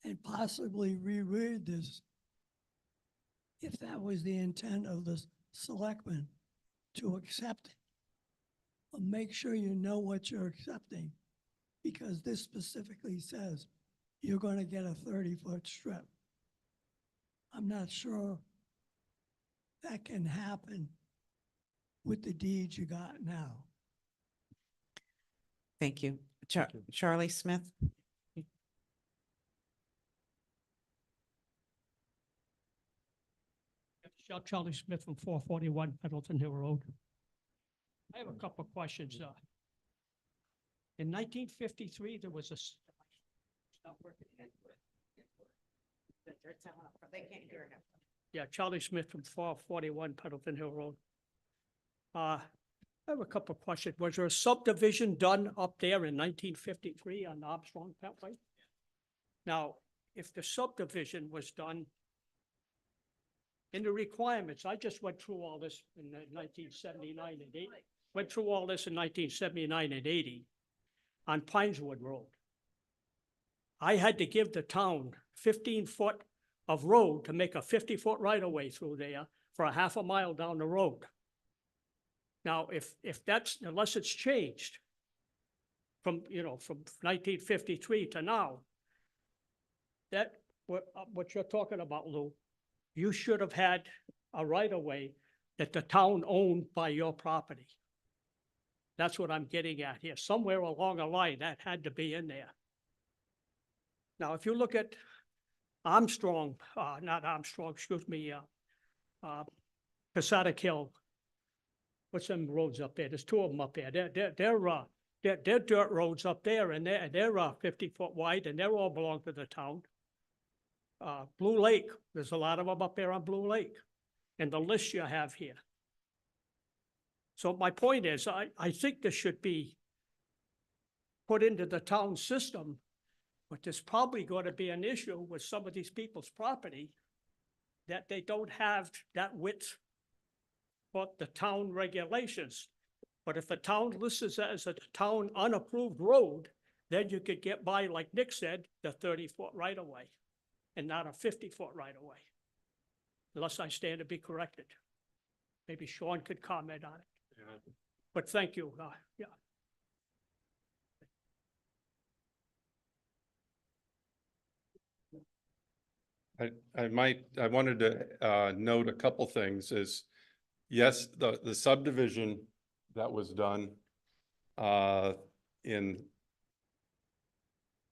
[SPEAKER 12] and possibly reread this if that was the intent of the selectmen, to accept it. But make sure you know what you're accepting, because this specifically says you're going to get a 30-foot strip. I'm not sure that can happen with the deeds you got now.
[SPEAKER 6] Thank you. Charlie Smith?
[SPEAKER 13] Charlie Smith from 441 Pendleton Hill Road. I have a couple of questions. In 1953, there was a. Stop working.
[SPEAKER 2] They can't hear him.
[SPEAKER 13] Yeah, Charlie Smith from 441 Pendleton Hill Road. I have a couple of questions. Was there a subdivision done up there in 1953 on Armstrong Pentway? Now, if the subdivision was done in the requirements, I just went through all this in 1979 and 80. Went through all this in 1979 and 80 on Pineswood Road. I had to give the town 15 foot of road to make a 50-foot right-of-way through there for a half a mile down the road. Now, if that's, unless it's changed from 1953 to now, that, what you're talking about, Lou, you should have had a right-of-way that the town owned by your property. That's what I'm getting at here. Somewhere along the line, that had to be in there. Now, if you look at Armstrong, not Armstrong, excuse me, Passaic Hill, what's them roads up there? There's two of them up there. They're dirt roads up there, and they're 50-foot wide, and they're all belong to the town. Blue Lake, there's a lot of them up there on Blue Lake, and the list you have here. So my point is, I think this should be put into the town system But there's probably going to be an issue with some of these people's property that they don't have that width for the town regulations. But if the town lists it as a town unapproved road, then you could get by, like Nick said, the 30-foot right of way and not a 50-foot right of way. Unless I stand to be corrected. Maybe Sean could comment on it. But thank you, yeah.
[SPEAKER 9] I wanted to note a couple things is, yes, the subdivision that was done in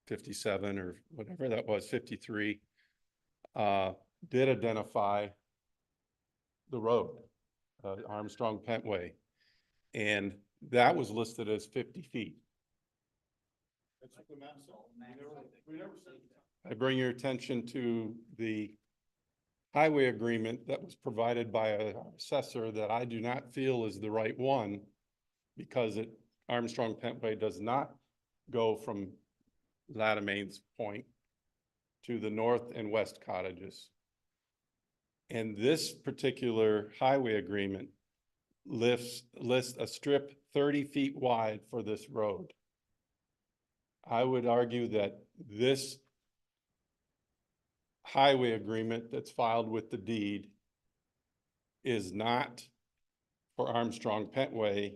[SPEAKER 9] 57 or whatever that was, 53, did identify the road, Armstrong Pentway, and that was listed as 50 feet. I bring your attention to the highway agreement that was provided by an assessor that I do not feel is the right one, because Armstrong Pentway does not go from Lattamain's Point to the north and west cottages. And this particular highway agreement lists a strip 30 feet wide for this road. I would argue that this highway agreement that's filed with the deed is not for Armstrong Pentway,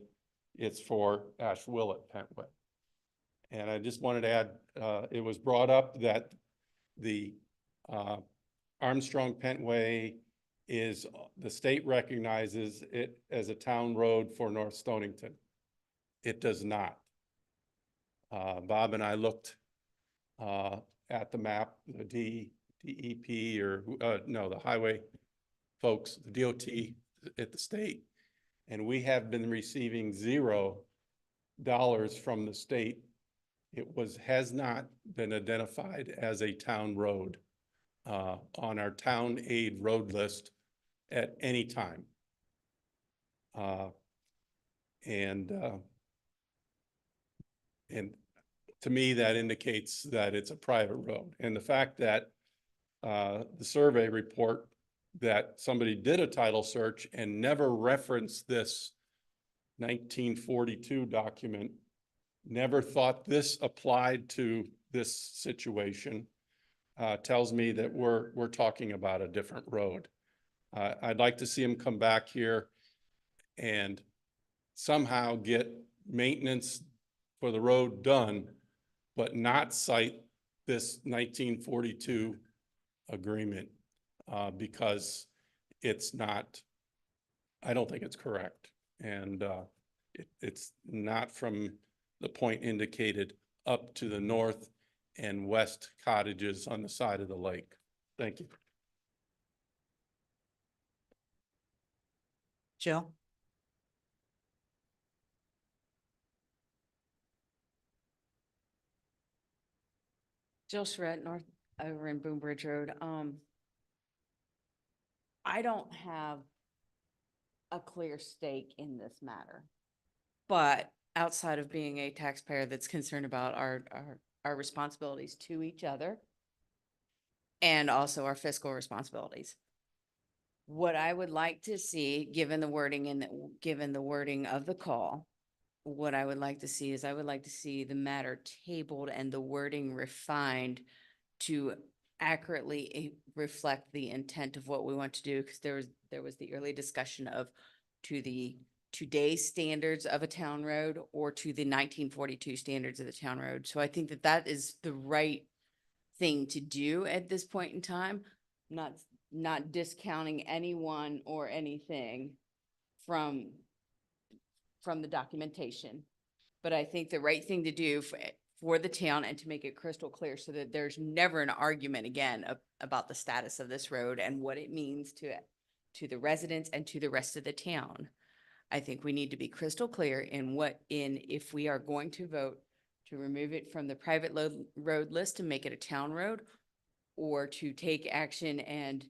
[SPEAKER 9] it's for Ashwillet Pentway. And I just wanted to add, it was brought up that the Armstrong Pentway the state recognizes it as a town road for North Stonington. It does not. Bob and I looked at the map, the DEP or no, the highway folks, the DOT at the state, and we have been receiving $0 from the state. It has not been identified as a town road on our town aid road list at any time. And to me, that indicates that it's a private road. And the fact that the survey report that somebody did a title search and never referenced this 1942 document, never thought this applied to this situation, tells me that we're talking about a different road. I'd like to see him come back here and somehow get maintenance for the road done, but not cite this 1942 agreement because it's not, I don't think it's correct. And it's not from the point indicated up to the north and west cottages on the side of the lake. Thank you.
[SPEAKER 6] Jill?
[SPEAKER 5] Jill Charette, north over in Boom Bridge Road. I don't have a clear stake in this matter. But outside of being a taxpayer that's concerned about our responsibilities to each other and also our fiscal responsibilities. What I would like to see, given the wording given the wording of the call, what I would like to see is I would like to see the matter tabled and the wording refined to accurately reflect the intent of what we want to do, because there was the early discussion of to the today's standards of a town road or to the 1942 standards of the town road. So I think that that is the right thing to do at this point in time, not discounting anyone or anything from the documentation. But I think the right thing to do for the town and to make it crystal clear so that there's never an argument again about the status of this road and what it means to the residents and to the rest of the town. I think we need to be crystal clear in if we are going to vote to remove it from the private road list and make it a town road, or to take action and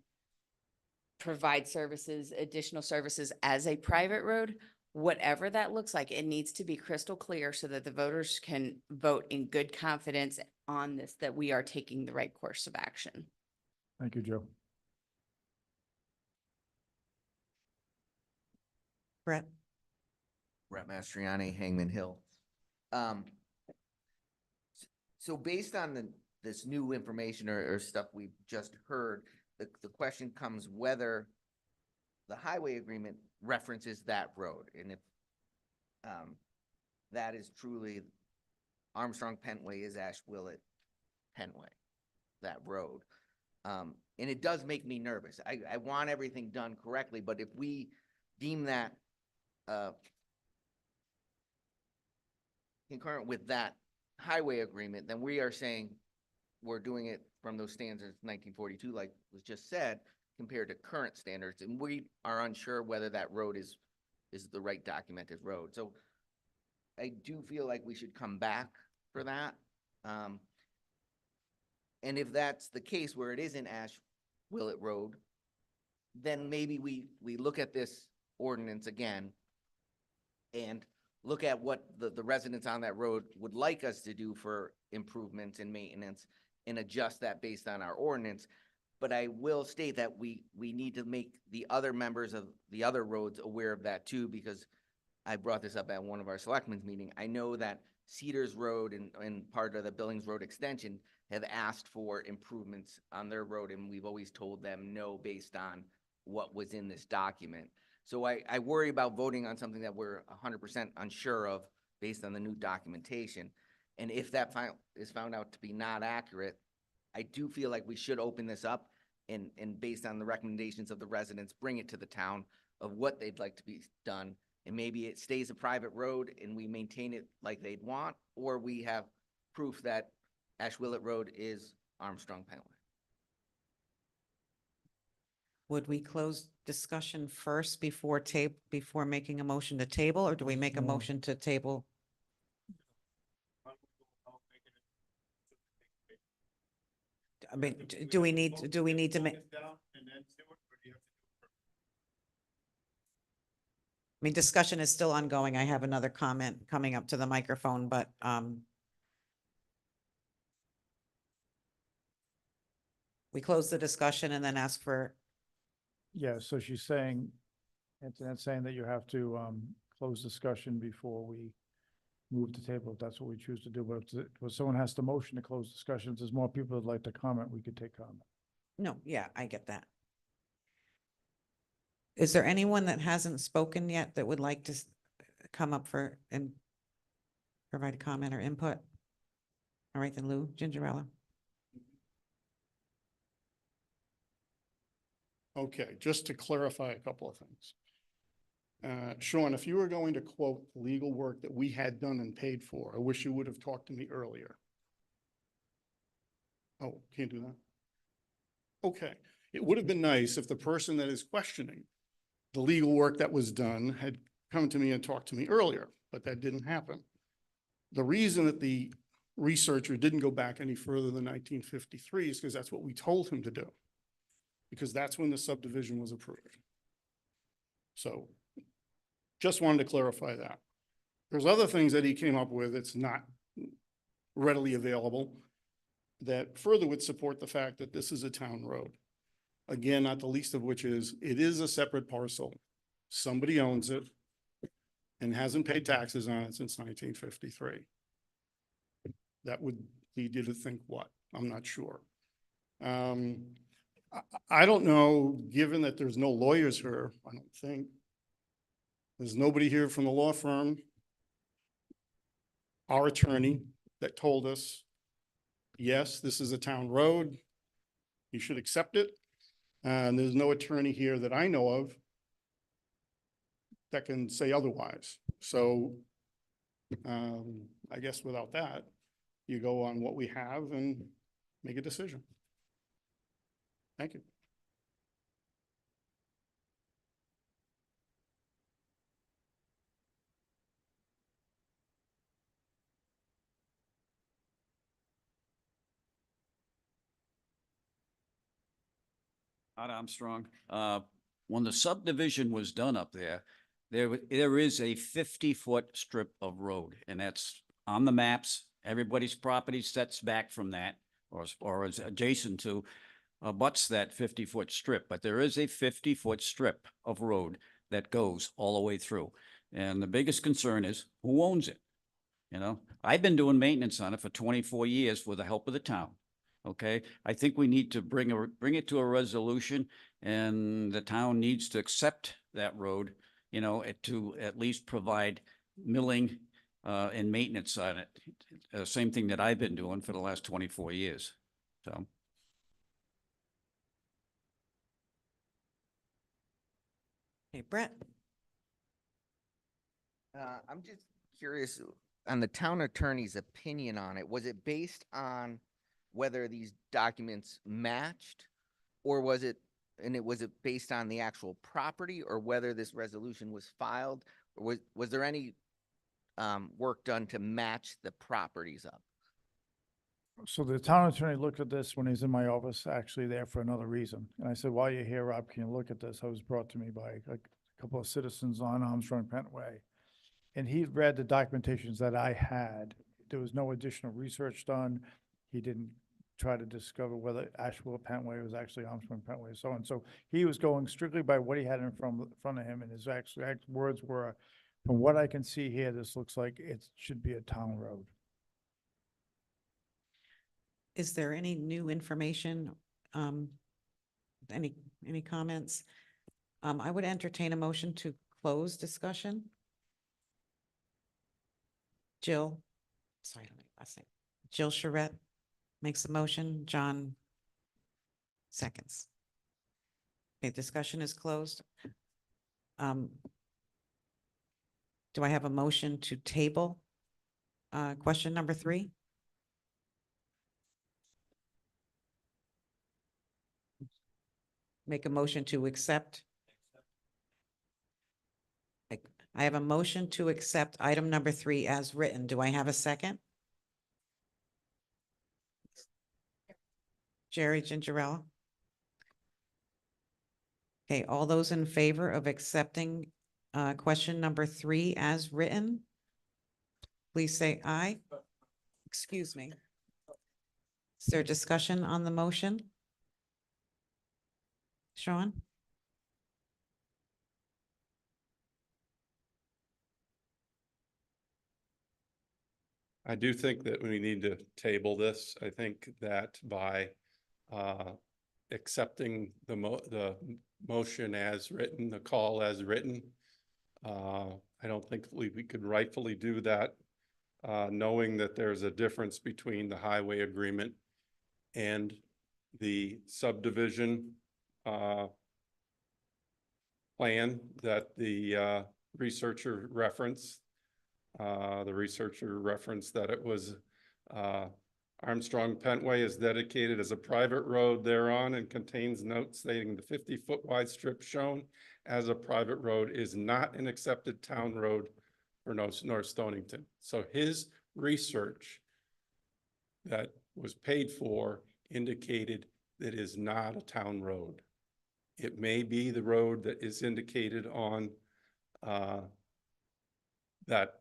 [SPEAKER 5] provide services, additional services as a private road. whatever that looks like, it needs to be crystal clear so that the voters can vote in good confidence on this, that we are taking the right course of action.
[SPEAKER 1] Thank you, Joe.
[SPEAKER 6] Brett?
[SPEAKER 14] Brett Mastriani, Hangman Hill. So based on this new information or stuff we've just heard, the question comes whether the highway agreement references that road, and if that is truly Armstrong Pentway is Ash Willett Pentway, that road. And it does make me nervous. I want everything done correctly, but if we deem that concurrent with that highway agreement, then we are saying we're doing it from those standards 1942, like was just said, compared to current standards, and we are unsure whether that road is the right documented road. So I do feel like we should come back for that. And if that's the case where it isn't Ash Willett Road, then maybe we look at this ordinance again and look at what the residents on that road would like us to do for improvements and maintenance and adjust that based on our ordinance. But I will state that we need to make the other members of the other roads aware of that too, because I brought this up at one of our selectmen's meeting. I know that Cedars Road and part of the Billings Road extension have asked for improvements on their road, and we've always told them no based on what was in this document. So I worry about voting on something that we're 100% unsure of based on the new documentation. And if that is found out to be not accurate, I do feel like we should open this up and based on the recommendations of the residents, bring it to the town of what they'd like to be done. And maybe it stays a private road and we maintain it like they'd want, or we have proof that Ash Willett Road is Armstrong Pentway.
[SPEAKER 6] Would we close discussion first before making a motion to table, or do we make a motion to table? I mean, do we need to make? I mean, discussion is still ongoing. I have another comment coming up to the microphone, but, we close the discussion and then ask for,
[SPEAKER 1] Yeah, so she's saying, Antoinette's saying that you have to close discussion before we move the table, if that's what we choose to do. But if someone has to motion to close discussions, there's more people that'd like to comment, we could take comment.
[SPEAKER 6] no, yeah, I get that. Is there anyone that hasn't spoken yet that would like to come up for and provide a comment or input? All right, then Lou Gingerella.
[SPEAKER 11] Okay, just to clarify a couple of things. Sean, if you were going to quote legal work that we had done and paid for, I wish you would have talked to me earlier. Oh, can't do that? Okay, it would have been nice if the person that is questioning the legal work that was done had come to me and talked to me earlier, but that didn't happen. The reason that the researcher didn't go back any further than 1953 is because that's what we told him to do, because that's when the subdivision was approved. So just wanted to clarify that. There's other things that he came up with that's not readily available that further would support the fact that this is a town road. Again, not the least of which is, it is a separate parcel. Somebody owns it and hasn't paid taxes on it since 1953. That would lead you to think what? I'm not sure. I don't know, given that there's no lawyers here, I don't think. There's nobody here from the law firm. Our attorney that told us, yes, this is a town road. You should accept it. And there's no attorney here that I know of that can say otherwise. So I guess without that, you go on what we have and make a decision. Thank you.
[SPEAKER 8] Todd Armstrong. When the subdivision was done up there, there is a 50-foot strip of road, and that's on the maps. Everybody's property sets back from that, or is adjacent to, abuts that 50-foot strip, but there is a 50-foot strip of road that goes all the way through. And the biggest concern is who owns it? You know, I've been doing maintenance on it for 24 years with the help of the town. Okay, I think we need to bring it to a resolution, and the town needs to accept that road, you know, to at least provide milling and maintenance on it. Same thing that I've been doing for the last 24 years. So.
[SPEAKER 6] Okay, Brett?
[SPEAKER 14] I'm just curious on the town attorney's opinion on it. Was it based on whether these documents matched? Or was it based on the actual property, or whether this resolution was filed? Or was there any work done to match the properties up?
[SPEAKER 1] So the town attorney looked at this when he's in my office, actually there for another reason. And I said, while you're here, Rob, can you look at this? I was brought to me by a couple of citizens on Armstrong Pentway. And he read the documentations that I had. There was no additional research done. He didn't try to discover whether Asheville Pentway was actually Armstrong Pentway, so on. So he was going strictly by what he had in front of him, and his actual words were, from what I can see here, this looks like it should be a town road.
[SPEAKER 6] Is there any new information? Any comments? I would entertain a motion to close discussion. Jill, sorry, I don't know your last name. Jill Charette makes a motion, John seconds. Okay, discussion is closed. Do I have a motion to table question number 3? Make a motion to accept. I have a motion to accept item number 3 as written. Do I have a second? Jerry Gingerella. Okay, all those in favor of accepting question number 3 as written, please say aye. Excuse me. Is there discussion on the motion? Sean?
[SPEAKER 9] I do think that we need to table this. I think that by accepting the motion as written, the call as written, I don't think we could rightfully do that, knowing that there's a difference between the highway agreement and the subdivision plan that the researcher referenced. The researcher referenced that it was Armstrong Pentway is dedicated as a private road thereon and contains notes stating the 50-foot wide strip shown as a private road is not an accepted town road for North Stonington. So his research that was paid for indicated that it is not a town road. It may be the road that is indicated on that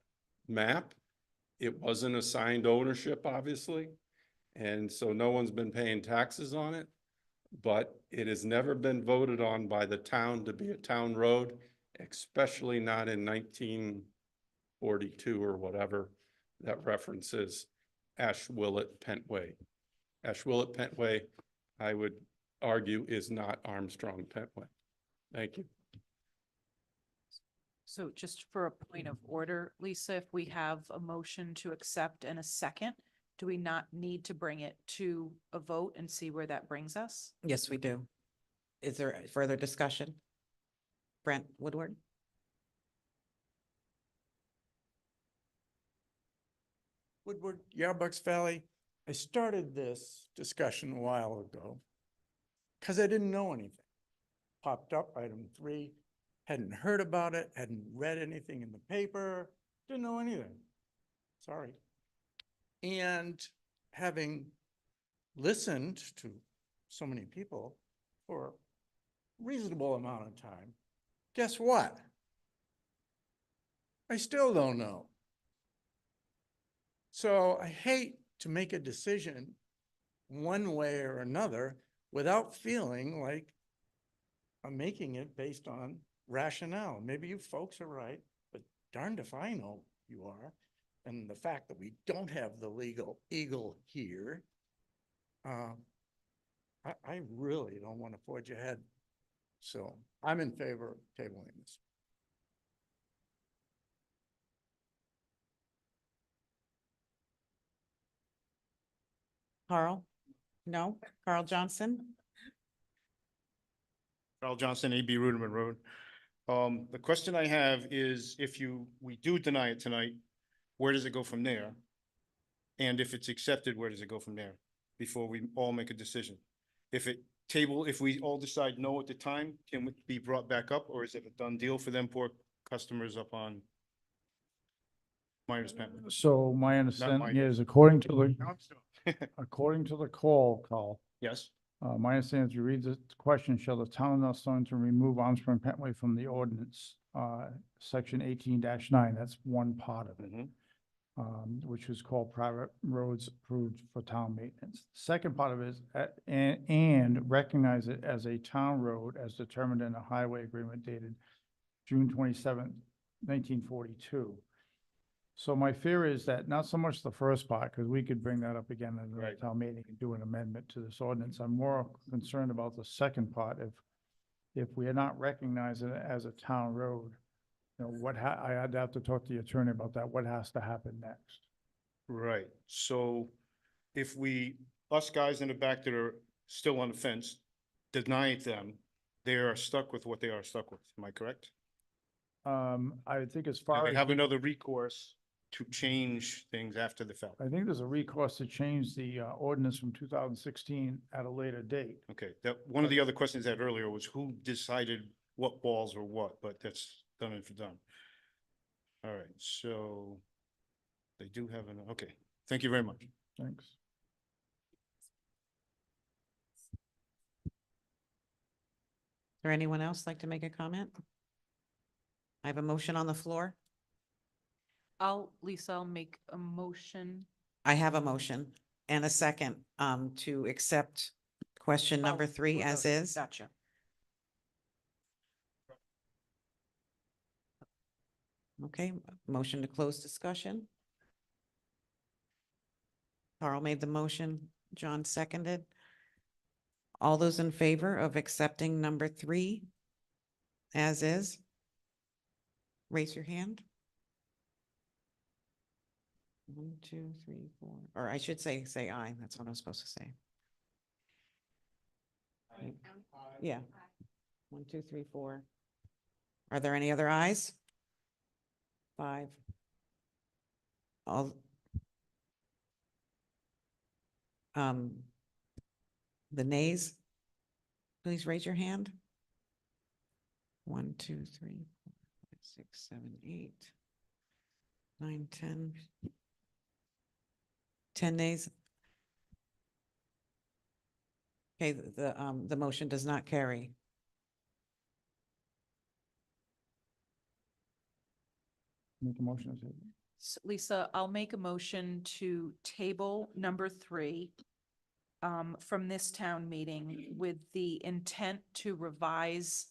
[SPEAKER 9] map. It wasn't assigned ownership, obviously, and so no one's been paying taxes on it, but it has never been voted on by the town to be a town road, especially not in 1942 or whatever that references Ashwillet Pentway. Ashwillet Pentway, I would argue, is not Armstrong Pentway. Thank you.
[SPEAKER 10] So just for a point of order, Lisa, if we have a motion to accept and a second, do we not need to bring it to a vote and see where that brings us?
[SPEAKER 6] Yes, we do. Is there further discussion? Brent Woodward?
[SPEAKER 4] Woodward, Yarbucks Valley. I started this discussion a while ago because I didn't know anything. Popped up item 3, hadn't heard about it, hadn't read anything in the paper, didn't know anything. Sorry. And having listened to so many people for a reasonable amount of time, guess what? I still don't know. So I hate to make a decision one way or another without feeling like I'm making it based on rationale. Maybe you folks are right, but darned if I know you are. And the fact that we don't have the legal eagle here, I really don't want to forge ahead. So I'm in favor of tabling this.
[SPEAKER 6] Carl? No? Carl Johnson?
[SPEAKER 11] Carl Johnson, AB Ruderman Road. The question I have is we do deny it tonight, where does it go from there? And if it's accepted, where does it go from there? Before we all make a decision. If we all decide no at the time, can it be brought back up, or is it a done deal for them poor customers up on Miners Pen?
[SPEAKER 1] So my understanding
[SPEAKER 11] mine.
[SPEAKER 1] is according to the,
[SPEAKER 11] No, I'm still-
[SPEAKER 1] according to the call,
[SPEAKER 11] Yes,
[SPEAKER 1] my understanding is you read the question, shall the town of North Stonington remove Armstrong Pentway from the ordinance? Section 18-9, that's one part of it. Which is called private roads approved for town maintenance. Second part of it is, and recognize it as a town road as determined in a highway agreement dated June 27th, 1942. So my fear is that not so much the first part, because we could bring that up again in the
[SPEAKER 11] Right.
[SPEAKER 1] town meeting and do an amendment to this ordinance. I'm more concerned about the second part. If we are not recognizing it as a town road, you know, I'd have to talk to the attorney about that. What has to happen next?
[SPEAKER 11] right. So if us guys in the back that are still on the fence, deny it them, they are stuck with what they are stuck with. Am I correct?
[SPEAKER 1] I think as
[SPEAKER 11] Do
[SPEAKER 1] far
[SPEAKER 11] they
[SPEAKER 1] as,
[SPEAKER 11] have another recourse to change things after the fact?
[SPEAKER 1] I think there's a recourse to change the ordinance from 2016 at a later date.
[SPEAKER 11] Okay, one of the other questions I had earlier was who decided what balls were what, but that's done and for done. All right, so they do have okay, thank you very much.
[SPEAKER 1] Thanks.
[SPEAKER 6] Or anyone else like to make a comment? I have a motion on the floor.
[SPEAKER 10] Lisa, I'll make a motion.
[SPEAKER 6] I have a motion and a second, to accept question number 3 as is.
[SPEAKER 10] Gotcha.
[SPEAKER 6] Okay, motion to close discussion. Carl made the motion, John seconded. All those in favor of accepting number 3 as is? Raise your hand. 1, 2, 3, 4, or I should say aye. That's what I'm supposed to say. Yeah. 1, 2, 3, 4. Are there any other ayes? 5. All. The nays, please raise your hand. 1, 2, 3, 4, 5, 6, 7, 8, 9, 10. 10 nays. Okay, the motion does not carry.
[SPEAKER 1] Make a motion. is it?
[SPEAKER 10] Lisa, I'll make a motion to table number 3 from this town meeting with the intent to revise.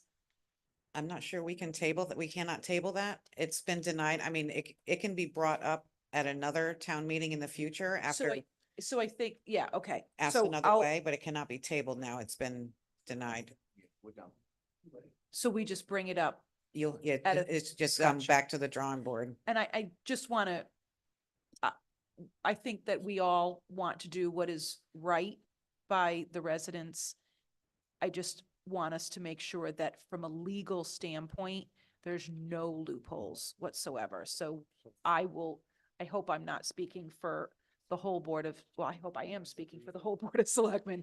[SPEAKER 6] I'm not sure we can table that. We cannot table that. It's been denied. I mean, it can be brought up at another town meeting in the future after
[SPEAKER 10] So I think, yeah, okay.
[SPEAKER 6] asked
[SPEAKER 10] So
[SPEAKER 6] another
[SPEAKER 10] I'll-
[SPEAKER 6] way, but it cannot be tabled now. It's been denied.
[SPEAKER 10] So we just bring it up.
[SPEAKER 6] It's just
[SPEAKER 10] discussion.
[SPEAKER 6] back to the drawing board.
[SPEAKER 10] And I just want to, I think that we all want to do what is right by the residents. I just want us to make sure that from a legal standpoint, there's no loopholes whatsoever. So I hope I'm not speaking for the whole board of, well, I hope I am speaking for the whole Board of Selectmen,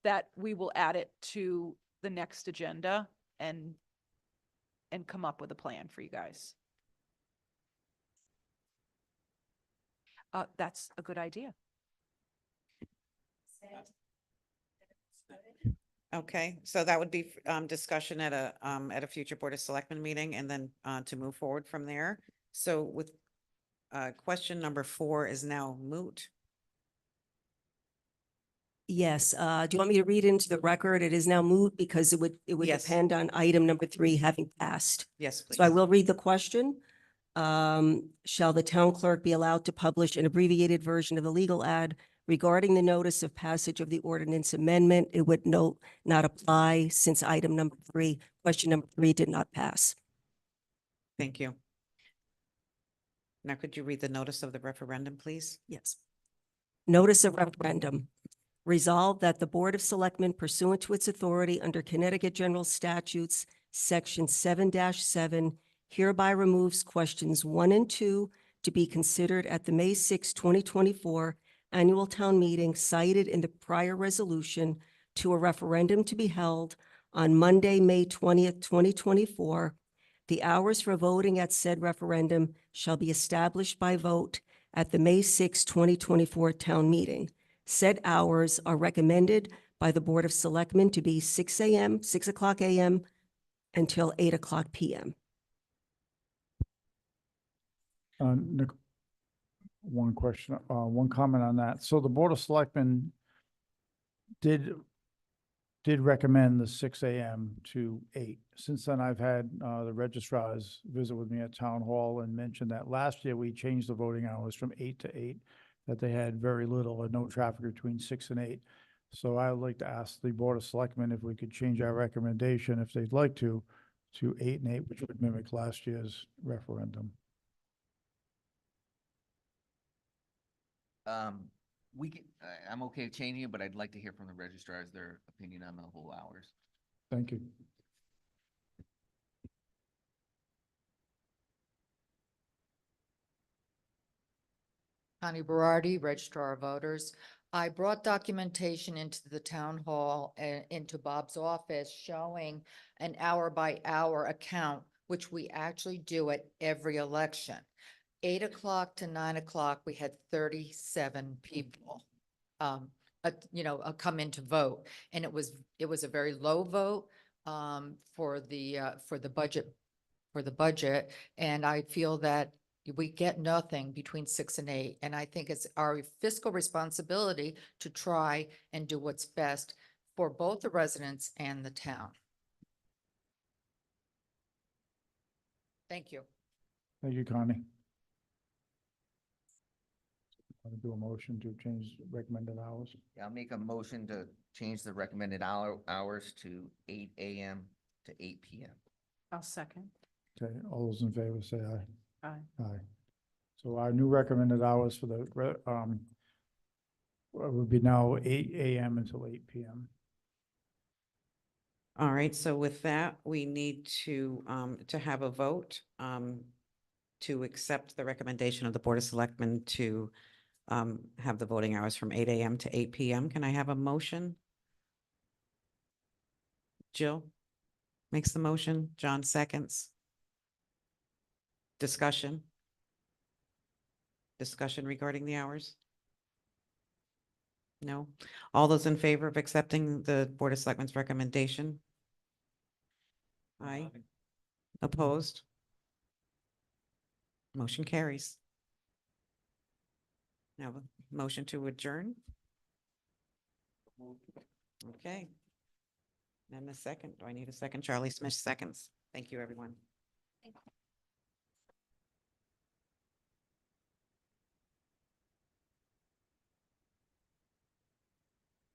[SPEAKER 10] that we will add it to the next agenda and come up with a plan for you guys. That's a good idea.
[SPEAKER 6] Okay, so that would be discussion at a future Board of Selectmen meeting and then to move forward from there. So with, question number 4 is now moot.
[SPEAKER 3] Yes, do you want me to read into the record? It is now moot because it would
[SPEAKER 6] Yes.
[SPEAKER 3] depend on item number 3 having passed.
[SPEAKER 6] Yes, please.
[SPEAKER 3] So I will read the question. Shall the town clerk be allowed to publish an abbreviated version of the legal ad regarding the notice of passage of the ordinance amendment? It would not apply since question number 3 did not pass.
[SPEAKER 6] Thank you. Now, could you read the notice of the referendum, please?
[SPEAKER 3] Yes. Notice of referendum. Resolved that the Board of Selectmen pursuant to its authority under Connecticut General Statutes, Section 7-7, hereby removes questions 1 and 2 to be considered at the May 6, 2024 annual town meeting cited in the prior resolution to a referendum to be held on Monday, May 20th, 2024. The hours for voting at said referendum shall be established by vote at the May 6, 2024 town meeting. Said hours are recommended by the Board of Selectmen to be 6 o'clock a.m. until 8 o'clock p.m.
[SPEAKER 1] Nick, one question, one comment on that. So the Board of Selectmen did recommend the 6 a.m. to 8. Since then, I've had the registrars visit with me at Town Hall and mention that last year we changed the voting hours from 8 to 8, that they had very little or no traffic between 6 and 8. So I would like to ask the Board of Selectmen if we could change our recommendation, if they'd like to 8 and 8, which would mimic last year's referendum.
[SPEAKER 14] I'm okay changing it, but I'd like to hear from the registrars their opinion on the whole hours.
[SPEAKER 1] Thank you.
[SPEAKER 15] Connie Berardi, Registrar of Voters. I brought documentation into the town hall and into Bob's office showing an hour by hour account, which we actually do at every election. 8 o'clock to 9 o'clock, we had 37 people, come in to vote. And it was a very low vote, for the budget. And I feel that we get nothing between 6 and 8. And I think it's our fiscal responsibility to try and do what's best for both the residents and the town. Thank you.
[SPEAKER 1] Thank you, Connie. Want to do a motion to change recommended hours?
[SPEAKER 14] Yeah, I'll make a motion to change the recommended hours to 8 a.m. to 8 p.m.
[SPEAKER 10] I'll second.
[SPEAKER 1] Okay, all those in favor say aye.
[SPEAKER 10] Aye.
[SPEAKER 1] Aye. So our new recommended hours for the, would be now 8 a.m. until 8 p.m.
[SPEAKER 6] All right, so with that, we need to have a vote, to accept the recommendation of the Board of Selectmen to, have the voting hours from 8 a.m. to 8 p.m. Can I have a motion? Jill makes the motion, John seconds. Discussion regarding the hours? No? All those in favor of accepting the Board of Selectmen's recommendation? Aye. Opposed? Motion carries. Now, a motion to adjourn? Okay. And a second. Do I need a second? Charlie Smith seconds. Thank you, everyone.
[SPEAKER 7] Thank you.